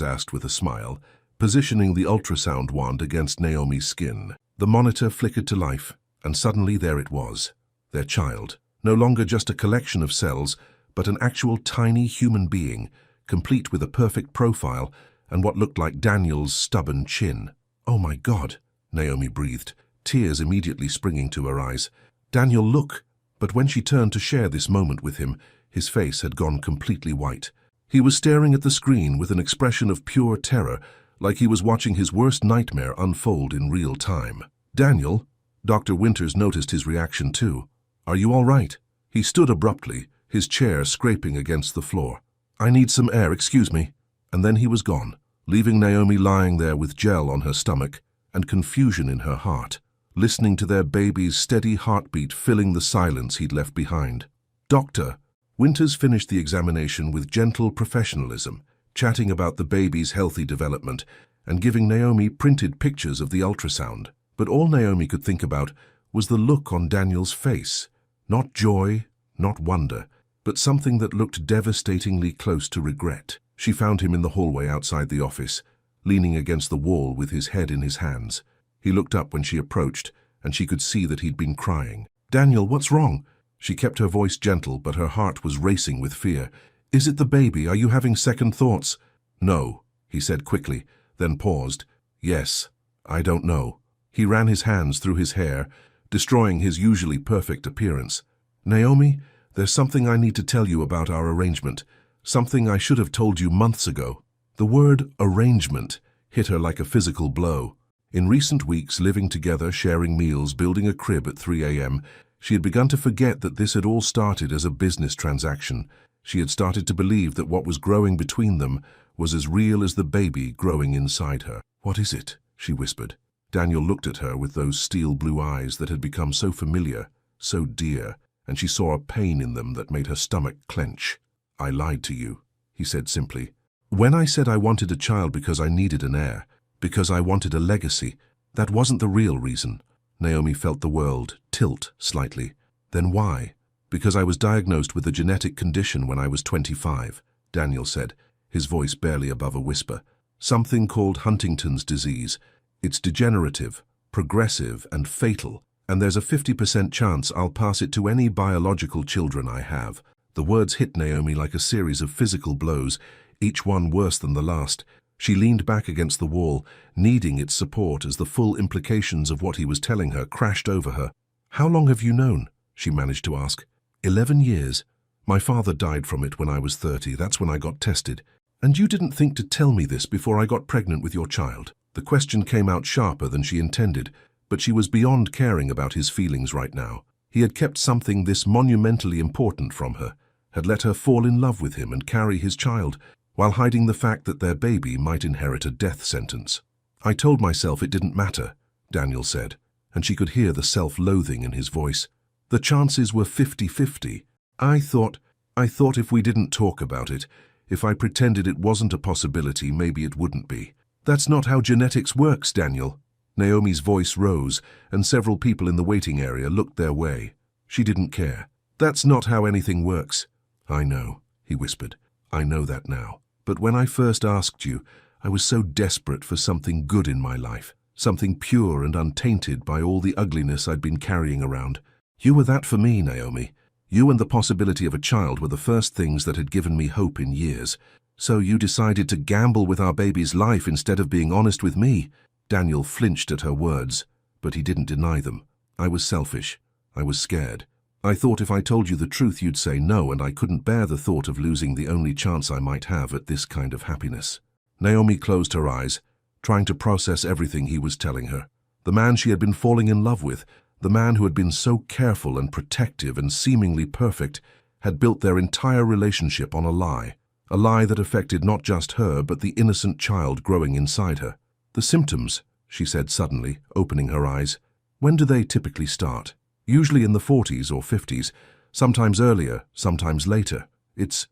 asked with a smile, positioning the ultrasound wand against Naomi's skin. The monitor flickered to life, and suddenly there it was, their child. No longer just a collection of cells, but an actual tiny human being, complete with a perfect profile and what looked like Daniel's stubborn chin. "Oh my God," Naomi breathed, tears immediately springing to her eyes. "Daniel, look!" But when she turned to share this moment with him, his face had gone completely white. He was staring at the screen with an expression of pure terror, like he was watching his worst nightmare unfold in real time. "Daniel," Dr. Winters noticed his reaction too. "Are you all right?" He stood abruptly, his chair scraping against the floor. "I need some air, excuse me." And then he was gone, leaving Naomi lying there with gel on her stomach and confusion in her heart, listening to their baby's steady heartbeat filling the silence he'd left behind. "Doctor," Winters finished the examination with gentle professionalism, chatting about the baby's healthy development and giving Naomi printed pictures of the ultrasound. But all Naomi could think about was the look on Daniel's face. Not joy, not wonder, but something that looked devastatingly close to regret. She found him in the hallway outside the office, leaning against the wall with his head in his hands. He looked up when she approached, and she could see that he'd been crying. "Daniel, what's wrong?" She kept her voice gentle, but her heart was racing with fear. "Is it the baby? Are you having second thoughts?" "No," he said quickly, then paused. "Yes, I don't know." He ran his hands through his hair, destroying his usually perfect appearance. "Naomi, there's something I need to tell you about our arrangement, something I should have told you months ago." The word arrangement hit her like a physical blow. In recent weeks, living together, sharing meals, building a crib at 3 a.m., she had begun to forget that this had all started as a business transaction. She had started to believe that what was growing between them was as real as the baby growing inside her. "What is it?" she whispered. Daniel looked at her with those steel blue eyes that had become so familiar, so dear, and she saw a pain in them that made her stomach clench. "I lied to you," he said simply. "When I said I wanted a child because I needed an heir, because I wanted a legacy, that wasn't the real reason." Naomi felt the world tilt slightly. "Then why?" "Because I was diagnosed with a genetic condition when I was 25, Daniel said, his voice barely above a whisper. "Something called Huntington's disease. It's degenerative, progressive, and fatal, and there's a 50% chance I'll pass it to any biological children I have." The words hit Naomi like a series of physical blows, each one worse than the last. She leaned back against the wall, needing its support as the full implications of what he was telling her crashed over her. "How long have you known?" she managed to ask. 11 years. My father died from it when I was 30. That's when I got tested. And you didn't think to tell me this before I got pregnant with your child." The question came out sharper than she intended, but she was beyond caring about his feelings right now. He had kept something this monumentally important from her, had let her fall in love with him and carry his child, while hiding the fact that their baby might inherit a death sentence. "I told myself it didn't matter," Daniel said, and she could hear the self-loathing in his voice. "The chances were 50-50. I thought if we didn't talk about it, if I pretended it wasn't a possibility, maybe it wouldn't be." "That's not how genetics works, Daniel." Naomi's voice rose, and several people in the waiting area looked their way. She didn't care. "That's not how anything works." "I know," he whispered. "I know that now. But when I first asked you, I was so desperate for something good in my life, something pure and untainted by all the ugliness I'd been carrying around. You were that for me, Naomi. You and the possibility of a child were the first things that had given me hope in years. So you decided to gamble with our baby's life instead of being honest with me." Daniel flinched at her words, but he didn't deny them. "I was selfish. I was scared. I thought if I told you the truth you'd say no, and I couldn't bear the thought of losing the only chance I might have at this kind of happiness." Naomi closed her eyes, trying to process everything he was telling her. The man she had been falling in love with, the man who had been so careful and protective and seemingly perfect, had built their entire relationship on a lie that affected not just her but the innocent child growing inside her. The symptoms, she said suddenly, opening her eyes. When do they typically start? Usually in the 40s or 50s, sometimes earlier, sometimes later. It's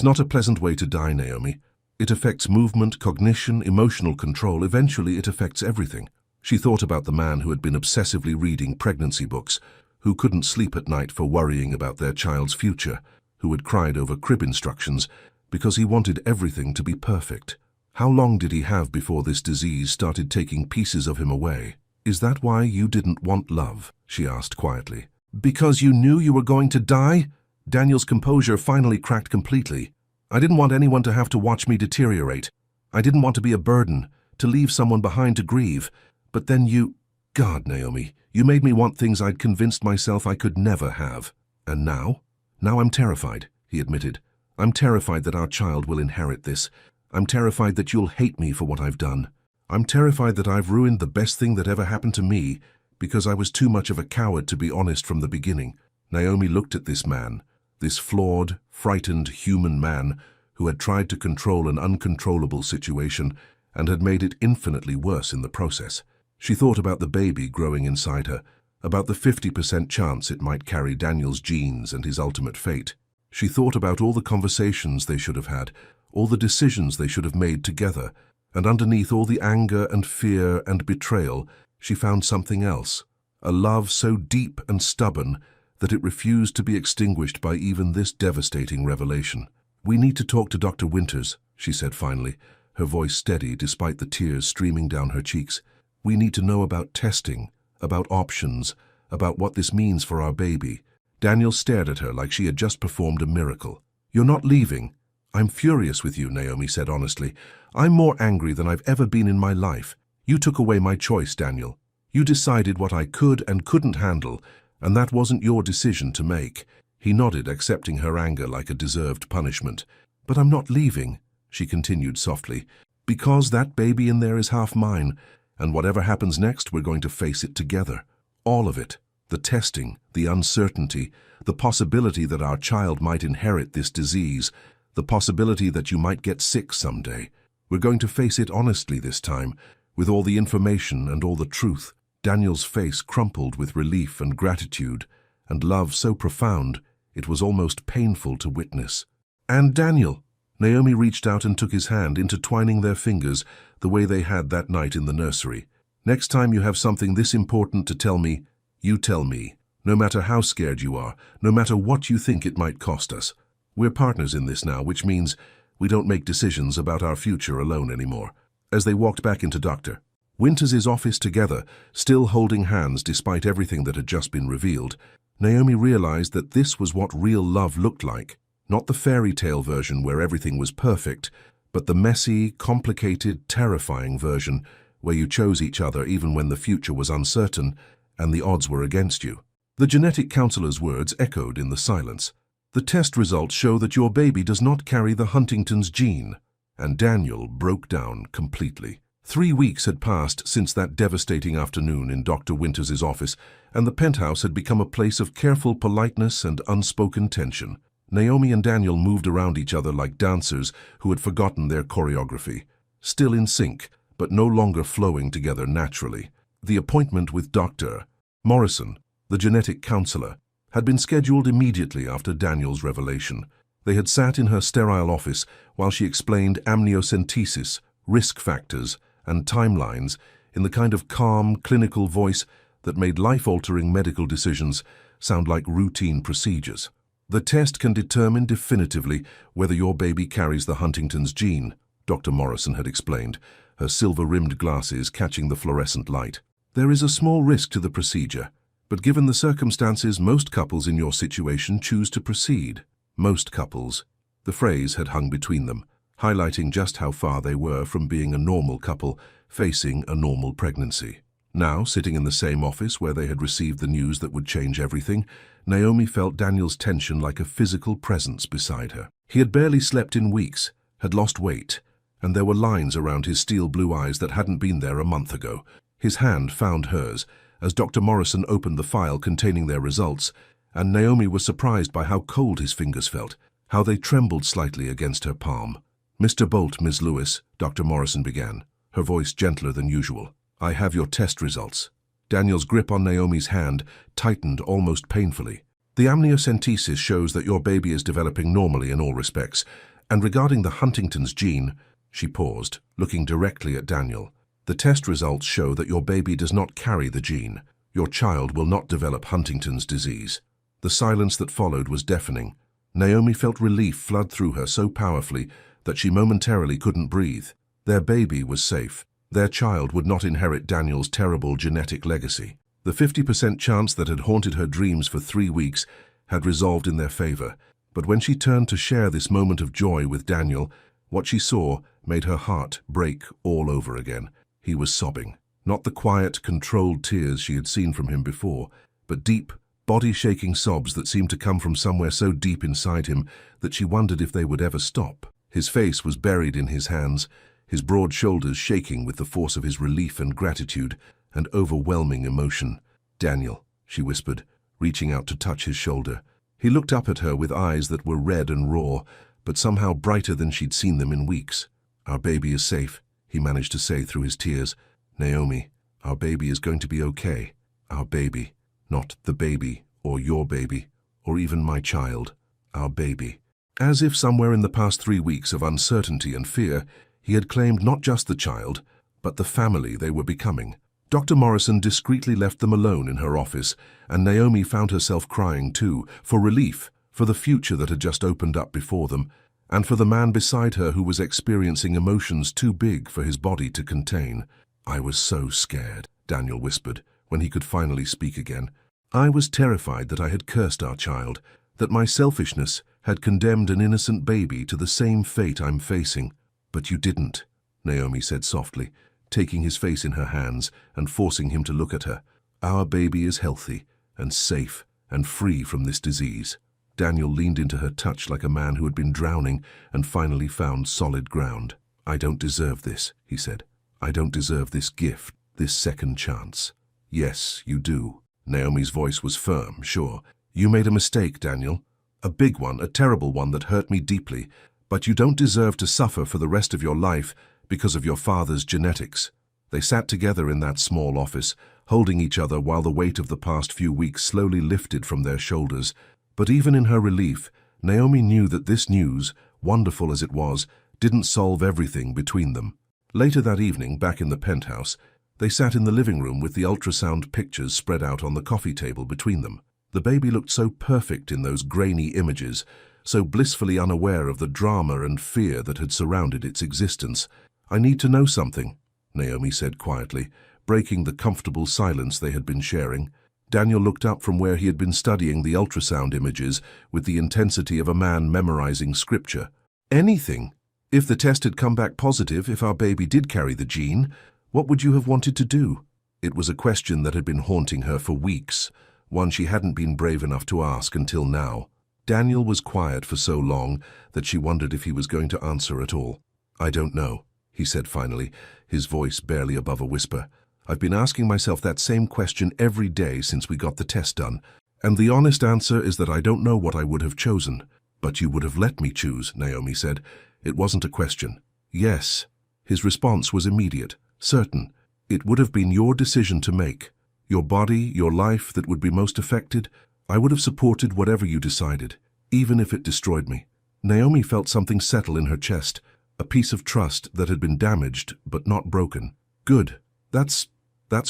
not a pleasant way to die, Naomi. It affects movement, cognition, emotional control. Eventually it affects everything. She thought about the man who had been obsessively reading pregnancy books, who couldn't sleep at night for worrying about their child's future, who had cried over crib instructions because he wanted everything to be perfect. How long did he have before this disease started taking pieces of him away? Is that why you didn't want love? She asked quietly. Because you knew you were going to die? Daniel's composure finally cracked completely. I didn't want anyone to have to watch me deteriorate. I didn't want to be a burden, to leave someone behind to grieve. But then you... God, Naomi, you made me want things I'd convinced myself I could never have. And now? Now I'm terrified, he admitted. I'm terrified that our child will inherit this. I'm terrified that you'll hate me for what I've done. I'm terrified that I've ruined the best thing that ever happened to me because I was too much of a coward to be honest from the beginning. Naomi looked at this man, this flawed, frightened human man who had tried to control an uncontrollable situation and had made it infinitely worse in the process. She thought about the baby growing inside her, about the 50% chance it might carry Daniel's genes and his ultimate fate. She thought about all the conversations they should have had, all the decisions they should have made together, and underneath all the anger and fear and betrayal, she found something else, a love so deep and stubborn that it refused to be extinguished by even this devastating revelation. We need to talk to Dr. Winters, she said finally, her voice steady despite the tears streaming down her cheeks. We need to know about testing, about options, about what this means for our baby. Daniel stared at her like she had just performed a miracle. You're not leaving. I'm furious with you, Naomi said honestly. I'm more angry than I've ever been in my life. You took away my choice, Daniel. You decided what I could and couldn't handle, and that wasn't your decision to make. He nodded, accepting her anger like a deserved punishment. But I'm not leaving, she continued softly, because that baby in there is half mine, and whatever happens next, we're going to face it together. All of it. The testing, the uncertainty, the possibility that our child might inherit this disease, the possibility that you might get sick someday. We're going to face it honestly this time, with all the information and all the truth. Daniel's face crumpled with relief and gratitude, and love so profound it was almost painful to witness. And Daniel, Naomi reached out and took his hand, intertwining their fingers the way they had that night in the nursery. Next time you have something this important to tell me, you tell me. No matter how scared you are, no matter what you think it might cost us. We're partners in this now, which means we don't make decisions about our future alone anymore. As they walked back into Dr. Winters' office together, still holding hands despite everything that had just been revealed, Naomi realized that this was what real love looked like. Not the fairy tale version where everything was perfect, but the messy, complicated, terrifying version where you chose each other even when the future was uncertain and the odds were against you. The genetic counselor's words echoed in the silence. The test results show that your baby does not carry the Huntington's gene. And Daniel broke down completely. 3 weeks had passed since that devastating afternoon in Dr. Winters' office, and the penthouse had become a place of careful politeness and unspoken tension. Naomi and Daniel moved around each other like dancers who had forgotten their choreography, still in sync, but no longer flowing together naturally. The appointment with Dr. Morrison, the genetic counselor, had been scheduled immediately after Daniel's revelation. They had sat in her sterile office while she explained amniocentesis, risk factors, and timelines in the kind of calm, clinical voice that made life-altering medical decisions sound like routine procedures. The test can determine definitively whether your baby carries the Huntington's gene, Dr. Morrison had explained, her silver-rimmed glasses catching the fluorescent light. There is a small risk to the procedure, but given the circumstances, most couples in your situation choose to proceed. Most couples. The phrase had hung between them, highlighting just how far they were from being a normal couple facing a normal pregnancy. Now, sitting in the same office where they had received the news that would change everything, Naomi felt Daniel's tension like a physical presence beside her. He had barely slept in weeks, had lost weight, and there were lines around his steel blue eyes that hadn't been there a month ago. His hand found hers as Dr. Morrison opened the file containing their results, and Naomi was surprised by how cold his fingers felt, how they trembled slightly against her palm. "Mr. Bolt, Ms. Lewis," Dr. Morrison began. her voice gentler than usual. "I have your test results." Daniel's grip on Naomi's hand tightened almost painfully. "The amniocentesis shows that your baby is developing normally in all respects, and regarding the Huntington's gene—" She paused, looking directly at Daniel. "The test results show that your baby does not carry the gene. Your child will not develop Huntington's disease." The silence that followed was deafening. Naomi felt relief flood through her so powerfully that she momentarily couldn't breathe. Their baby was safe. Their child would not inherit Daniel's terrible genetic legacy. The 50% chance that had haunted her dreams for 3 weeks had resolved in their favor. But when she turned to share this moment of joy with Daniel, what she saw made her heart break all over again. He was sobbing. Not the quiet, controlled tears she had seen from him before, but deep, body-shaking sobs that seemed to come from somewhere so deep inside him that she wondered if they would ever stop. His face was buried in his hands, his broad shoulders shaking with the force of his relief and gratitude and overwhelming emotion. "Daniel," she whispered, reaching out to touch his shoulder. He looked up at her with eyes that were red and raw, but somehow brighter than she'd seen them in weeks. "Our baby is safe," he managed to say through his tears. "Naomi, our baby is going to be okay. Our baby, not the baby, or your baby, or even my child. Our baby." As if somewhere in the past 3 weeks of uncertainty and fear, he had claimed not just the child, but the family they were becoming. Dr. Morrison discreetly left them alone in her office, and Naomi found herself crying too, for relief, for the future that had just opened up before them, and for the man beside her who was experiencing emotions too big for his body to contain. "I was so scared," Daniel whispered, when he could finally speak again. "I was terrified that I had cursed our child, that my selfishness had condemned an innocent baby to the same fate I'm facing. But you didn't," Naomi said softly, taking his face in her hands and forcing him to look at her. "Our baby is healthy and safe and free from this disease." Daniel leaned into her touch like a man who had been drowning and finally found solid ground. "I don't deserve this," he said. "I don't deserve this gift, this second chance." "Yes, you do." Naomi's voice was firm, sure. "You made a mistake, Daniel. A big one, a terrible one that hurt me deeply. But you don't deserve to suffer for the rest of your life because of your father's genetics." They sat together in that small office, holding each other while the weight of the past few weeks slowly lifted from their shoulders. But even in her relief, Naomi knew that this news, wonderful as it was, didn't solve everything between them. Later that evening, back in the penthouse, they sat in the living room with the ultrasound pictures spread out on the coffee table between them. The baby looked so perfect in those grainy images, so blissfully unaware of the drama and fear that had surrounded its existence. "I need to know something," Naomi said quietly, breaking the comfortable silence they had been sharing. Daniel looked up from where he had been studying the ultrasound images with the intensity of a man memorizing scripture. "Anything. If the test had come back positive, if our baby did carry the gene, what would you have wanted to do?" It was a question that had been haunting her for weeks, one she hadn't been brave enough to ask until now. Daniel was quiet for so long that she wondered if he was going to answer at all. "I don't know," he said finally, his voice barely above a whisper. "I've been asking myself that same question every day since we got the test done, and the honest answer is that I don't know what I would have chosen." "But you would have let me choose," Naomi said. It wasn't a question. "Yes." His response was immediate, certain. "It would have been your decision to make. Your body, your life that would be most affected. I would have supported whatever you decided, even if it destroyed me." Naomi felt something settle in her chest, a piece of trust that had been damaged but not broken. "Good. That's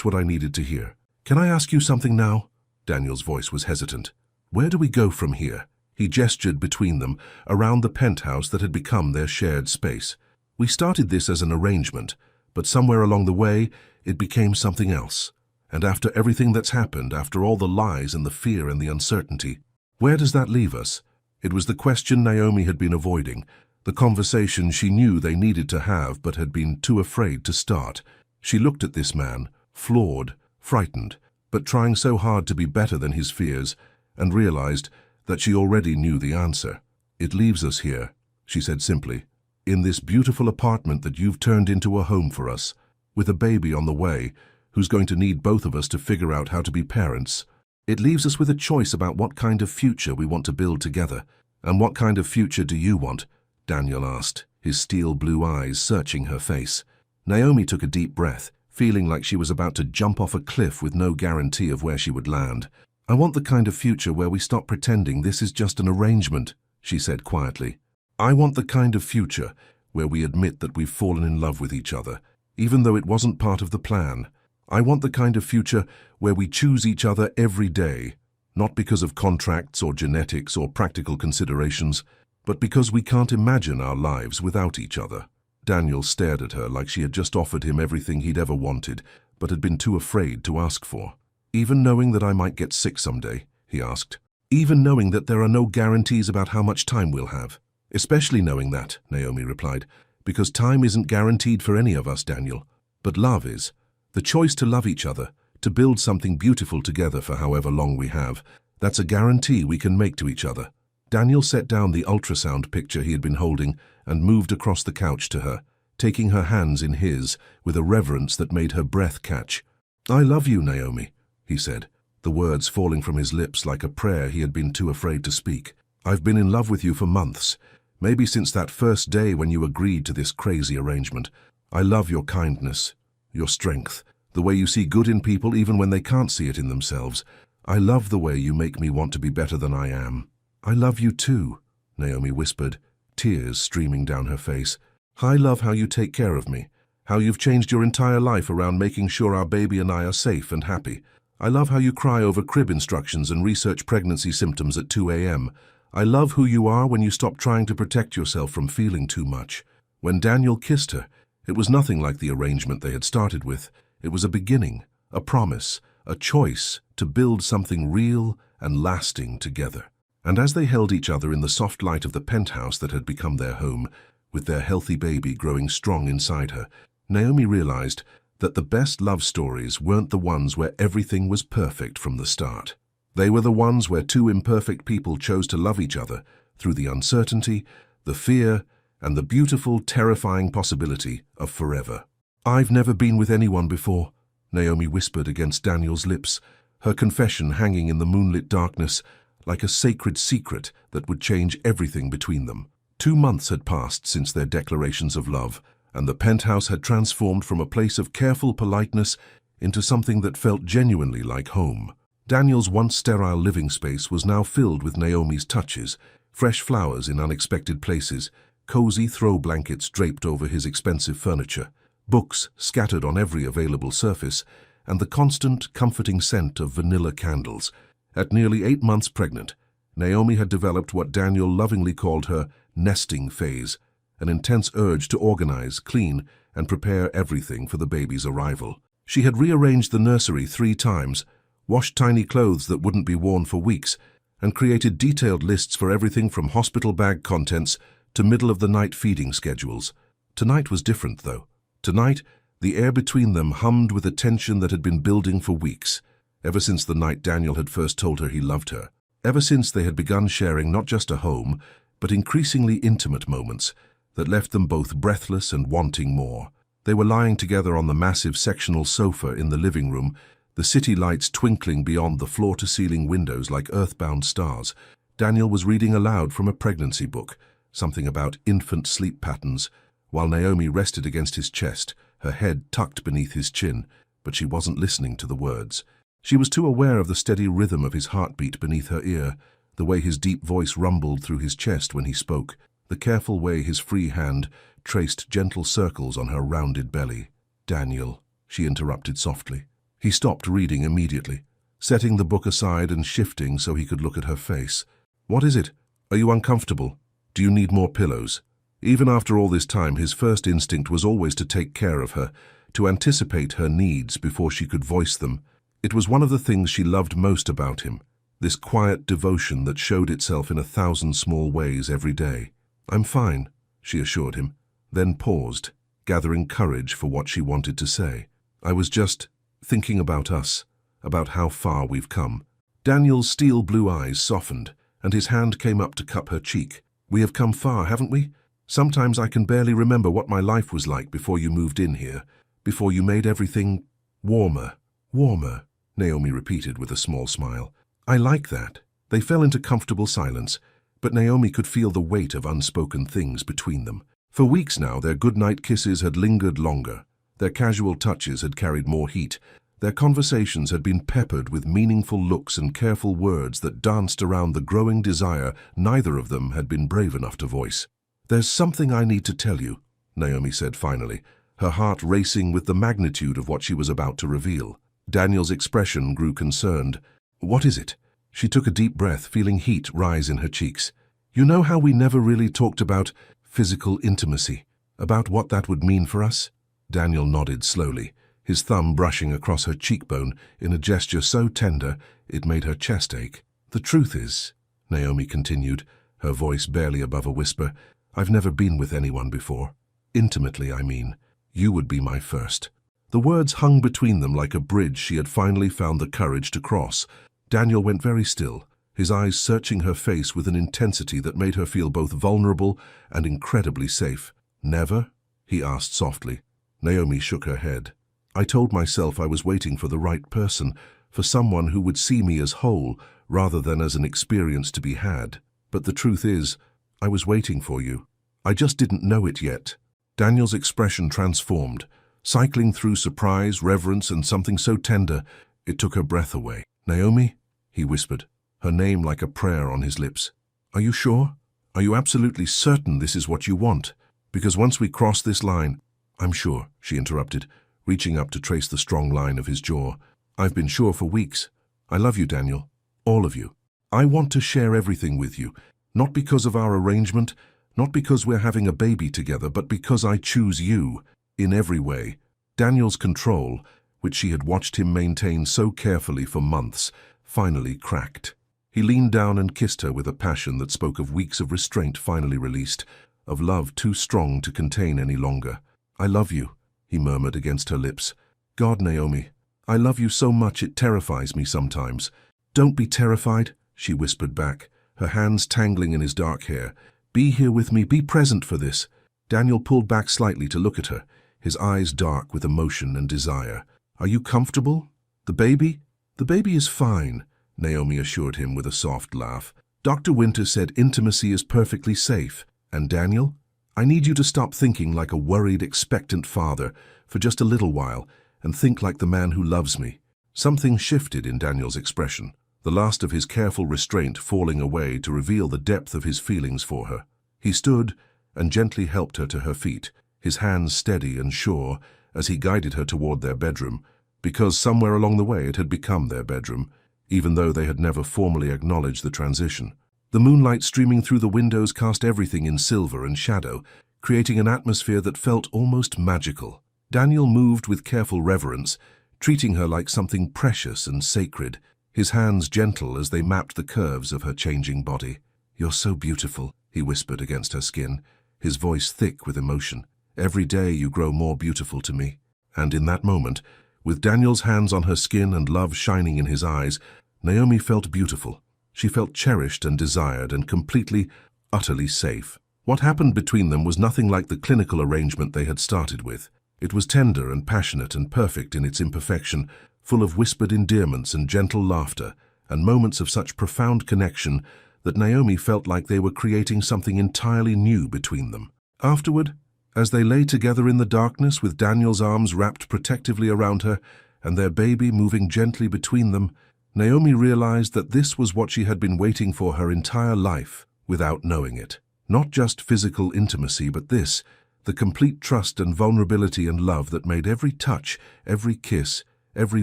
what I needed to hear. Can I ask you something now?" Daniel's voice was hesitant. "Where do we go from here?" He gestured between them, around the penthouse that had become their shared space. "We started this as an arrangement, but somewhere along the way, it became something else. And after everything that's happened, after all the lies and the fear and the uncertainty, where does that leave us?" It was the question Naomi had been avoiding, the conversation she knew they needed to have but had been too afraid to start. She looked at this man, flawed, frightened, but trying so hard to be better than his fears, and realized that she already knew the answer. "It leaves us here," she said simply, "in this beautiful apartment that you've turned into a home for us, with a baby on the way, who's going to need both of us to figure out how to be parents. It leaves us with a choice about what kind of future we want to build together." "And what kind of future do you want?" Daniel asked, his steel blue eyes searching her face. Naomi took a deep breath, feeling like she was about to jump off a cliff with no guarantee of where she would land. "I want the kind of future where we stop pretending this is just an arrangement," she said quietly. "I want the kind of future where we admit that we've fallen in love with each other, even though it wasn't part of the plan. I want the kind of future where we choose each other every day, not because of contracts or genetics or practical considerations, but because we can't imagine our lives without each other." Daniel stared at her like she had just offered him everything he'd ever wanted, but had been too afraid to ask for. "Even knowing that I might get sick someday?" he asked. "Even knowing that there are no guarantees about how much time we'll have?" "Especially knowing that," Naomi replied, "because time isn't guaranteed for any of us, Daniel. But love is. The choice to love each other, to build something beautiful together for however long we have, that's a guarantee we can make to each other." Daniel set down the ultrasound picture he had been holding and moved across the couch to her, taking her hands in his with a reverence that made her breath catch. "I love you, Naomi," he said, the words falling from his lips like a prayer he had been too afraid to speak. "I've been in love with you for months, maybe since that first day when you agreed to this crazy arrangement. I love your kindness, your strength, the way you see good in people even when they can't see it in themselves. I love the way you make me want to be better than I am." "I love you too," Naomi whispered, tears streaming down her face. "I love how you take care of me, how you've changed your entire life around making sure our baby and I are safe and happy. I love how you cry over crib instructions and research pregnancy symptoms at 2 a.m. I love who you are when you stop trying to protect yourself from feeling too much." When Daniel kissed her, it was nothing like the arrangement they had started with. It was a beginning, a promise, a choice to build something real and lasting together. And as they held each other in the soft light of the penthouse that had become their home, with their healthy baby growing strong inside her, Naomi realized that the best love stories weren't the ones where everything was perfect from the start. They were the ones where two imperfect people chose to love each other through the uncertainty, the fear, and the beautiful, terrifying possibility of forever. "I've never been with anyone before," Naomi whispered against Daniel's lips, her confession hanging in the moonlit darkness like a sacred secret that would change everything between them. 2 months had passed since their declarations of love, and the penthouse had transformed from a place of careful politeness into something that felt genuinely like home. Daniel's once sterile living space was now filled with Naomi's touches, fresh flowers in unexpected places, cozy throw blankets draped over his expensive furniture, books scattered on every available surface, and the constant, comforting scent of vanilla candles. At nearly 8 months pregnant, Naomi had developed what Daniel lovingly called her nesting phase, an intense urge to organize, clean, and prepare everything for the baby's arrival. She had rearranged the nursery 3 times, washed tiny clothes that wouldn't be worn for weeks, and created detailed lists for everything from hospital bag contents to middle-of-the-night feeding schedules. Tonight was different, though. Tonight, the air between them hummed with a tension that had been building for weeks, ever since the night Daniel had first told her he loved her. Ever since they had begun sharing not just a home, but increasingly intimate moments that left them both breathless and wanting more. They were lying together on the massive sectional sofa in the living room, the city lights twinkling beyond the floor-to-ceiling windows like earthbound stars. Daniel was reading aloud from a pregnancy book, something about infant sleep patterns, while Naomi rested against his chest, her head tucked beneath his chin, but she wasn't listening to the words. She was too aware of the steady rhythm of his heartbeat beneath her ear, the way his deep voice rumbled through his chest when he spoke, the careful way his free hand traced gentle circles on her rounded belly. "Daniel," she interrupted softly. He stopped reading immediately, setting the book aside and shifting so he could look at her face. "What is it? Are you uncomfortable? Do you need more pillows?" Even after all this time, his first instinct was always to take care of her, to anticipate her needs before she could voice them. It was one of the things she loved most about him, this quiet devotion that showed itself in 1,000 small ways every day. "I'm fine," she assured him, then paused, gathering courage for what she wanted to say. "I was just thinking about us, about how far we've come." Daniel's steel blue eyes softened, and his hand came up to cup her cheek. "We have come far, haven't we? Sometimes I can barely remember what my life was like before you moved in here, before you made everything warmer." "Warmer," Naomi repeated with a small smile. "I like that." They fell into comfortable silence, but Naomi could feel the weight of unspoken things between them. For weeks now, their goodnight kisses had lingered longer, Their casual touches had carried more heat. Their conversations had been peppered with meaningful looks and careful words that danced around the growing desire neither of them had been brave enough to voice. "There's something I need to tell you," Naomi said finally, her heart racing with the magnitude of what she was about to reveal. Daniel's expression grew concerned. "What is it?" She took a deep breath, feeling heat rise in her cheeks. "You know how we never really talked about physical intimacy, about what that would mean for us?" Daniel nodded slowly, his thumb brushing across her cheekbone in a gesture so tender it made her chest ache. "The truth is," Naomi continued, her voice barely above a whisper, "I've never been with anyone before. Intimately, I mean. You would be my first." The words hung between them like a bridge she had finally found the courage to cross. Daniel went very still, his eyes searching her face with an intensity that made her feel both vulnerable and incredibly safe. "Never?" he asked softly. Naomi shook her head. "I told myself I was waiting for the right person, for someone who would see me as whole rather than as an experience to be had. But the truth is, I was waiting for you. I just didn't know it yet." Daniel's expression transformed, cycling through surprise, reverence, and something so tender it took her breath away. "Naomi?" he whispered, her name like a prayer on his lips. "Are you sure? Are you absolutely certain this is what you want? Because once we cross this line—" "I'm sure," she interrupted, reaching up to trace the strong line of his jaw. "I've been sure for weeks. I love you, Daniel. All of you. I want to share everything with you, not because of our arrangement, not because we're having a baby together, but because I choose you, in every way." Daniel's control, which she had watched him maintain so carefully for months, finally cracked. He leaned down and kissed her with a passion that spoke of weeks of restraint finally released, of love too strong to contain any longer. "I love you," he murmured against her lips. "God, Naomi, I love you so much it terrifies me sometimes." "Don't be terrified," she whispered back, her hands tangling in his dark hair. "Be here with me, be present for this." Daniel pulled back slightly to look at her, his eyes dark with emotion and desire. "Are you comfortable? The baby?" "The baby is fine," Naomi assured him with a soft laugh. "Dr. Winter said intimacy is perfectly safe. And Daniel, I need you to stop thinking like a worried, expectant father for just a little while and think like the man who loves me." Something shifted in Daniel's expression, the last of his careful restraint falling away to reveal the depth of his feelings for her. He stood and gently helped her to her feet, his hands steady and sure as he guided her toward their bedroom, because somewhere along the way it had become their bedroom, even though they had never formally acknowledged the transition. The moonlight streaming through the windows cast everything in silver and shadow, creating an atmosphere that felt almost magical. Daniel moved with careful reverence, treating her like something precious and sacred, his hands gentle as they mapped the curves of her changing body. "You're so beautiful," he whispered against her skin, his voice thick with emotion. "Every day you grow more beautiful to me." And in that moment, with Daniel's hands on her skin and love shining in his eyes, Naomi felt beautiful. She felt cherished and desired and completely, utterly safe. What happened between them was nothing like the clinical arrangement they had started with. It was tender and passionate and perfect in its imperfection, full of whispered endearments and gentle laughter, and moments of such profound connection that Naomi felt like they were creating something entirely new between them. Afterward, as they lay together in the darkness with Daniel's arms wrapped protectively around her and their baby moving gently between them, Naomi realized that this was what she had been waiting for her entire life without knowing it. Not just physical intimacy, but this, the complete trust and vulnerability and love that made every touch, every kiss, every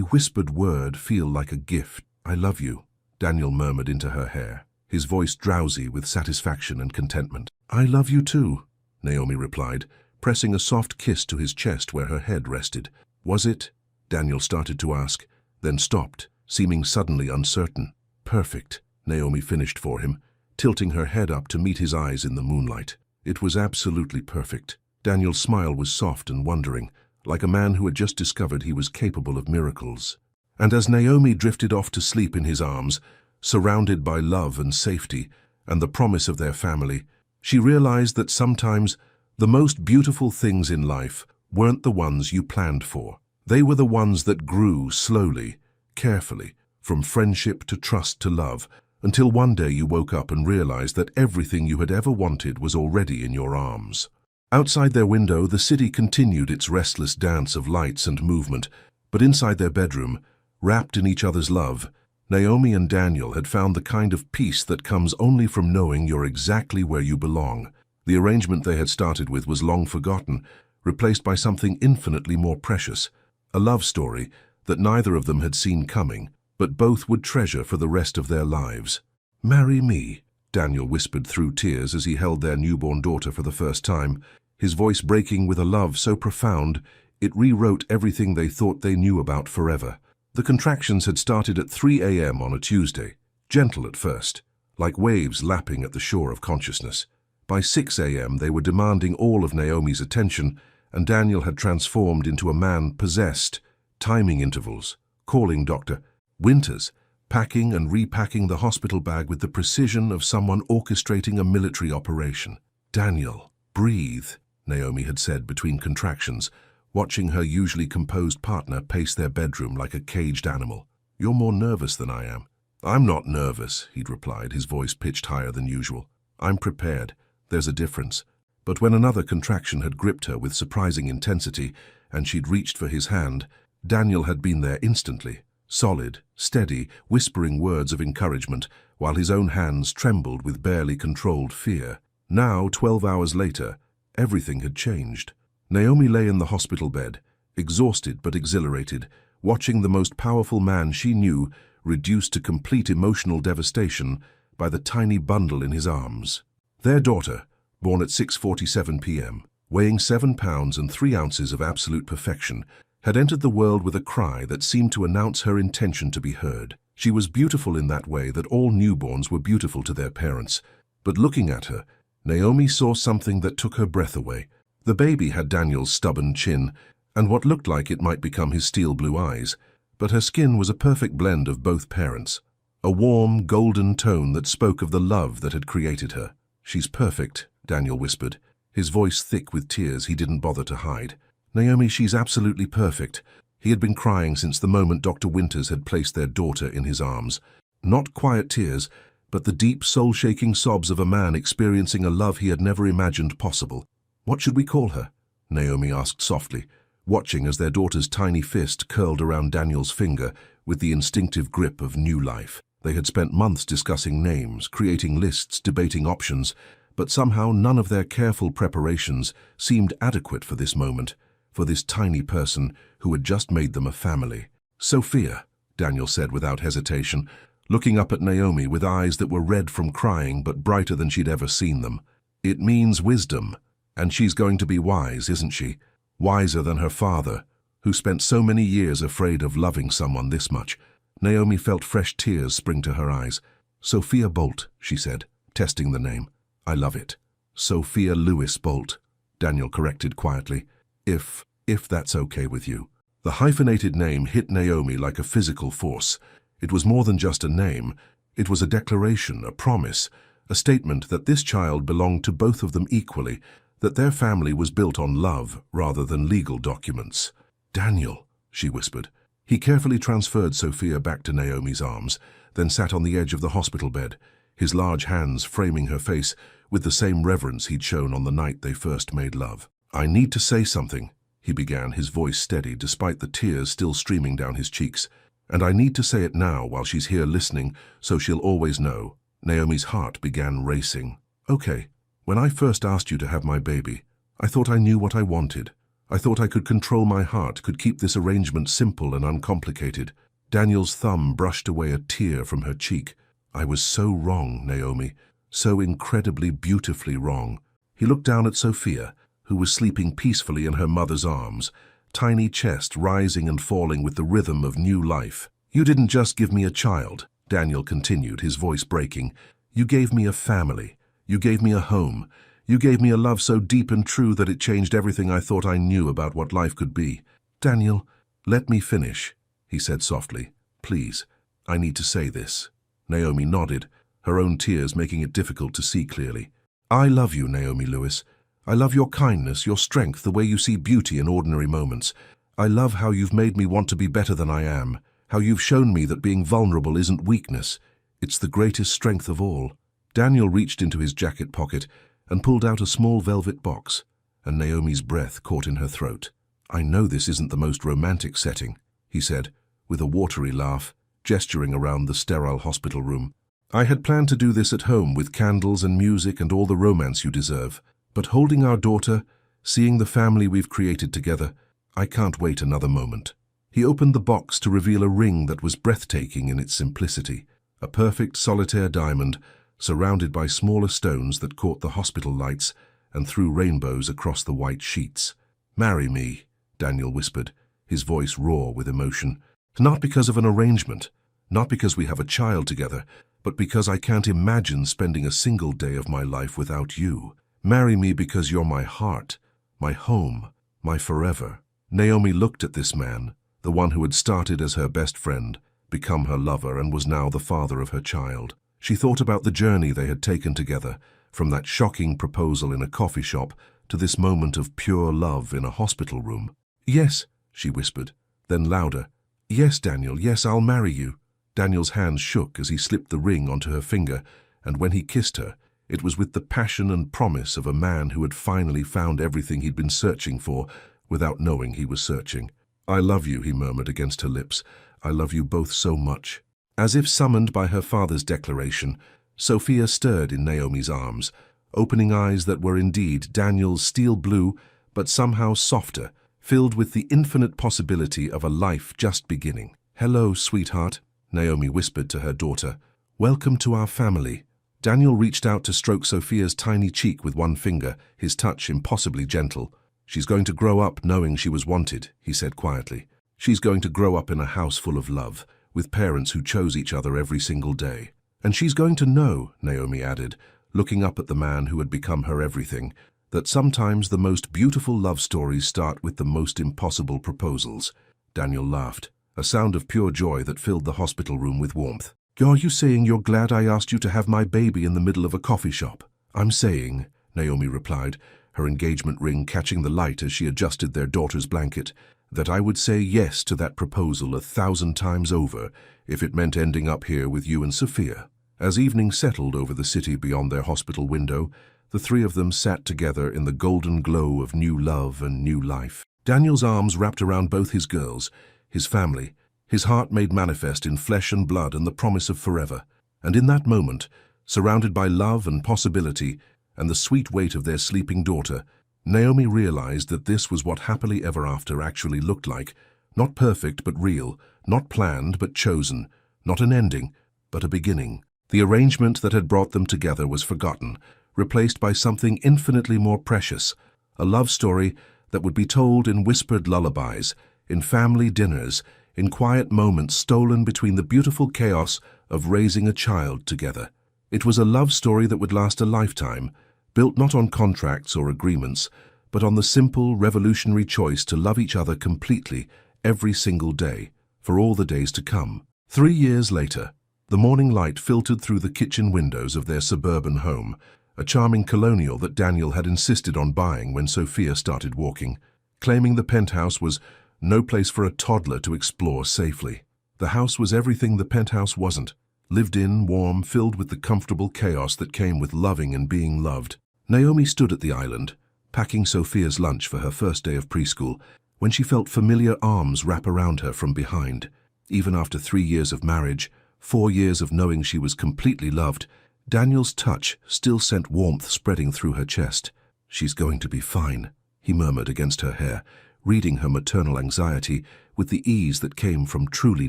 whispered word feel like a gift. "I love you," Daniel murmured into her hair, his voice drowsy with satisfaction and contentment. "I love you too," Naomi replied, pressing a soft kiss to his chest where her head rested. "Was it?" Daniel started to ask, then stopped, seeming suddenly uncertain. "Perfect," Naomi finished for him, tilting her head up to meet his eyes in the moonlight. "It was absolutely perfect." Daniel's smile was soft and wondering, like a man who had just discovered he was capable of miracles. And as Naomi drifted off to sleep in his arms, surrounded by love and safety and the promise of their family, she realized that sometimes the most beautiful things in life weren't the ones you planned for. They were the ones that grew slowly, carefully, from friendship to trust to love, until one day you woke up and realized that everything you had ever wanted was already in your arms. Outside their window, the city continued its restless dance of lights and movement, but inside their bedroom, wrapped in each other's love, Naomi and Daniel had found the kind of peace that comes only from knowing you're exactly where you belong. The arrangement they had started with was long forgotten, replaced by something infinitely more precious, a love story that neither of them had seen coming, but both would treasure for the rest of their lives. "Marry me," Daniel whispered through tears as he held their newborn daughter for the first time, his voice breaking with a love so profound it rewrote everything they thought they knew about forever. The contractions had started at 3 a.m. on a Tuesday, gentle at first, like waves lapping at the shore of consciousness. By 6 a.m. they were demanding all of Naomi's attention, and Daniel had transformed into a man possessed, timing intervals, calling Dr. Winters, packing and repacking the hospital bag with the precision of someone orchestrating a military operation. "Daniel, breathe," Naomi had said between contractions, watching her usually composed partner pace their bedroom like a caged animal. "You're more nervous than I am." "I'm not nervous," he'd replied, his voice pitched higher than usual. "I'm prepared. There's a difference." But when another contraction had gripped her with surprising intensity and she'd reached for his hand, Daniel had been there instantly, solid, steady, whispering words of encouragement, while his own hands trembled with barely controlled fear. Now, 12 hours later, everything had changed. Naomi lay in the hospital bed, exhausted but exhilarated, watching the most powerful man she knew reduced to complete emotional devastation by the tiny bundle in his arms. Their daughter, born at 6:47 p.m., weighing 7 pounds and 3 ounces of absolute perfection, had entered the world with a cry that seemed to announce her intention to be heard. She was beautiful in that way that all newborns were beautiful to their parents, but looking at her, Naomi saw something that took her breath away. The baby had Daniel's stubborn chin and what looked like it might become his steel blue eyes, but her skin was a perfect blend of both parents, a warm, golden tone that spoke of the love that had created her. "She's perfect," Daniel whispered, his voice thick with tears he didn't bother to hide. "Naomi, she's absolutely perfect." He had been crying since the moment Dr. Winters had placed their daughter in his arms. Not quiet tears, but the deep, soul-shaking sobs of a man experiencing a love he had never imagined possible. "What should we call her?" Naomi asked softly, watching as their daughter's tiny fist curled around Daniel's finger with the instinctive grip of new life. They had spent months discussing names, creating lists, debating options, but somehow none of their careful preparations seemed adequate for this moment, for this tiny person who had just made them a family. "Sophia," Daniel said without hesitation, looking up at Naomi with eyes that were red from crying but brighter than she'd ever seen them. "It means wisdom. And she's going to be wise, isn't she? Wiser than her father, who spent so many years afraid of loving someone this much." Naomi felt fresh tears spring to her eyes. "Sophia Bolt," she said, testing the name. "I love it." "Sophia Lewis Bolt," Daniel corrected quietly. If that's okay with you." The hyphenated name hit Naomi like a physical force. It was more than just a name. It was a declaration, a promise, a statement that this child belonged to both of them equally, that their family was built on love rather than legal documents. "Daniel," she whispered. He carefully transferred Sophia back to Naomi's arms, then sat on the edge of the hospital bed, his large hands framing her face with the same reverence he'd shown on the night they first made love. "I need to say something," he began, his voice steady despite the tears still streaming down his cheeks. "And I need to say it now while she's here listening, so she'll always know." Naomi's heart began racing. "Okay, when I first asked you to have my baby, I thought I knew what I wanted. I thought I could control my heart, could keep this arrangement simple and uncomplicated." Daniel's thumb brushed away a tear from her cheek. "I was so wrong, Naomi, so incredibly beautifully wrong." He looked down at Sophia, who was sleeping peacefully in her mother's arms, tiny chest rising and falling with the rhythm of new life. "You didn't just give me a child," Daniel continued, his voice breaking. "You gave me a family. You gave me a home. You gave me a love so deep and true that it changed everything I thought I knew about what life could be." "Daniel, let me finish," he said softly. "Please, I need to say this." Naomi nodded, her own tears making it difficult to see clearly. "I love you, Naomi Lewis. I love your kindness, your strength, the way you see beauty in ordinary moments. I love how you've made me want to be better than I am, how you've shown me that being vulnerable isn't weakness. It's the greatest strength of all." Daniel reached into his jacket pocket and pulled out a small velvet box, and Naomi's breath caught in her throat. "I know this isn't the most romantic setting," he said, with a watery laugh, gesturing around the sterile hospital room. "I had planned to do this at home with candles and music and all the romance you deserve. But holding our daughter, seeing the family we've created together, I can't wait another moment." He opened the box to reveal a ring that was breathtaking in its simplicity, a perfect solitaire diamond surrounded by smaller stones that caught the hospital lights and threw rainbows across the white sheets. "Marry me," Daniel whispered, his voice raw with emotion. "Not because of an arrangement, not because we have a child together, but because I can't imagine spending a single day of my life without you. Marry me because you're my heart, my home, my forever." Naomi looked at this man, the one who had started as her best friend, become her lover, and was now the father of her child. She thought about the journey they had taken together, from that shocking proposal in a coffee shop to this moment of pure love in a hospital room. "Yes," she whispered, then louder, "Yes, Daniel, yes, I'll marry you." Daniel's hands shook as he slipped the ring onto her finger, and when he kissed her, it was with the passion and promise of a man who had finally found everything he'd been searching for without knowing he was searching. "I love you," he murmured against her lips. "I love you both so much." As if summoned by her father's declaration, Sophia stirred in Naomi's arms, opening eyes that were indeed Daniel's steel blue, but somehow softer, filled with the infinite possibility of a life just beginning. "Hello, sweetheart," Naomi whispered to her daughter. "Welcome to our family." Daniel reached out to stroke Sophia's tiny cheek with one finger, his touch impossibly gentle. "She's going to grow up knowing she was wanted," he said quietly. "She's going to grow up in a house full of love, with parents who chose each other every single day. And she's going to know," Naomi added, looking up at the man who had become her everything, "that sometimes the most beautiful love stories start with the most impossible proposals." Daniel laughed, a sound of pure joy that filled the hospital room with warmth. "Are you saying you're glad I asked you to have my baby in the middle of a coffee shop?" "I'm saying," Naomi replied, her engagement ring catching the light as she adjusted their daughter's blanket, "that I would say yes to that proposal 1,000 times over if it meant ending up here with you and Sophia." As evening settled over the city beyond their hospital window, the three of them sat together in the golden glow of new love and new life. Daniel's arms wrapped around both his girls, his family, his heart made manifest in flesh and blood and the promise of forever. And in that moment, surrounded by love and possibility and the sweet weight of their sleeping daughter, Naomi realized that this was what happily ever after actually looked like. Not perfect but real, not planned but chosen, not an ending but a beginning. The arrangement that had brought them together was forgotten, replaced by something infinitely more precious, a love story that would be told in whispered lullabies, in family dinners, in quiet moments stolen between the beautiful chaos of raising a child together. It was a love story that would last a lifetime, built not on contracts or agreements, but on the simple, revolutionary choice to love each other completely every single day, for all the days to come. 3 years later, the morning light filtered through the kitchen windows of their suburban home, a charming colonial that Daniel had insisted on buying when Sophia started walking, claiming the penthouse was no place for a toddler to explore safely. The house was everything the penthouse wasn't, lived in, warm, filled with the comfortable chaos that came with loving and being loved. Naomi stood at the island, packing Sophia's lunch for her first day of preschool, when she felt familiar arms wrap around her from behind. Even after 3 years of marriage, 4 years of knowing she was completely loved, Daniel's touch still sent warmth spreading through her chest. "She's going to be fine," he murmured against her hair, reading her maternal anxiety with the ease that came from truly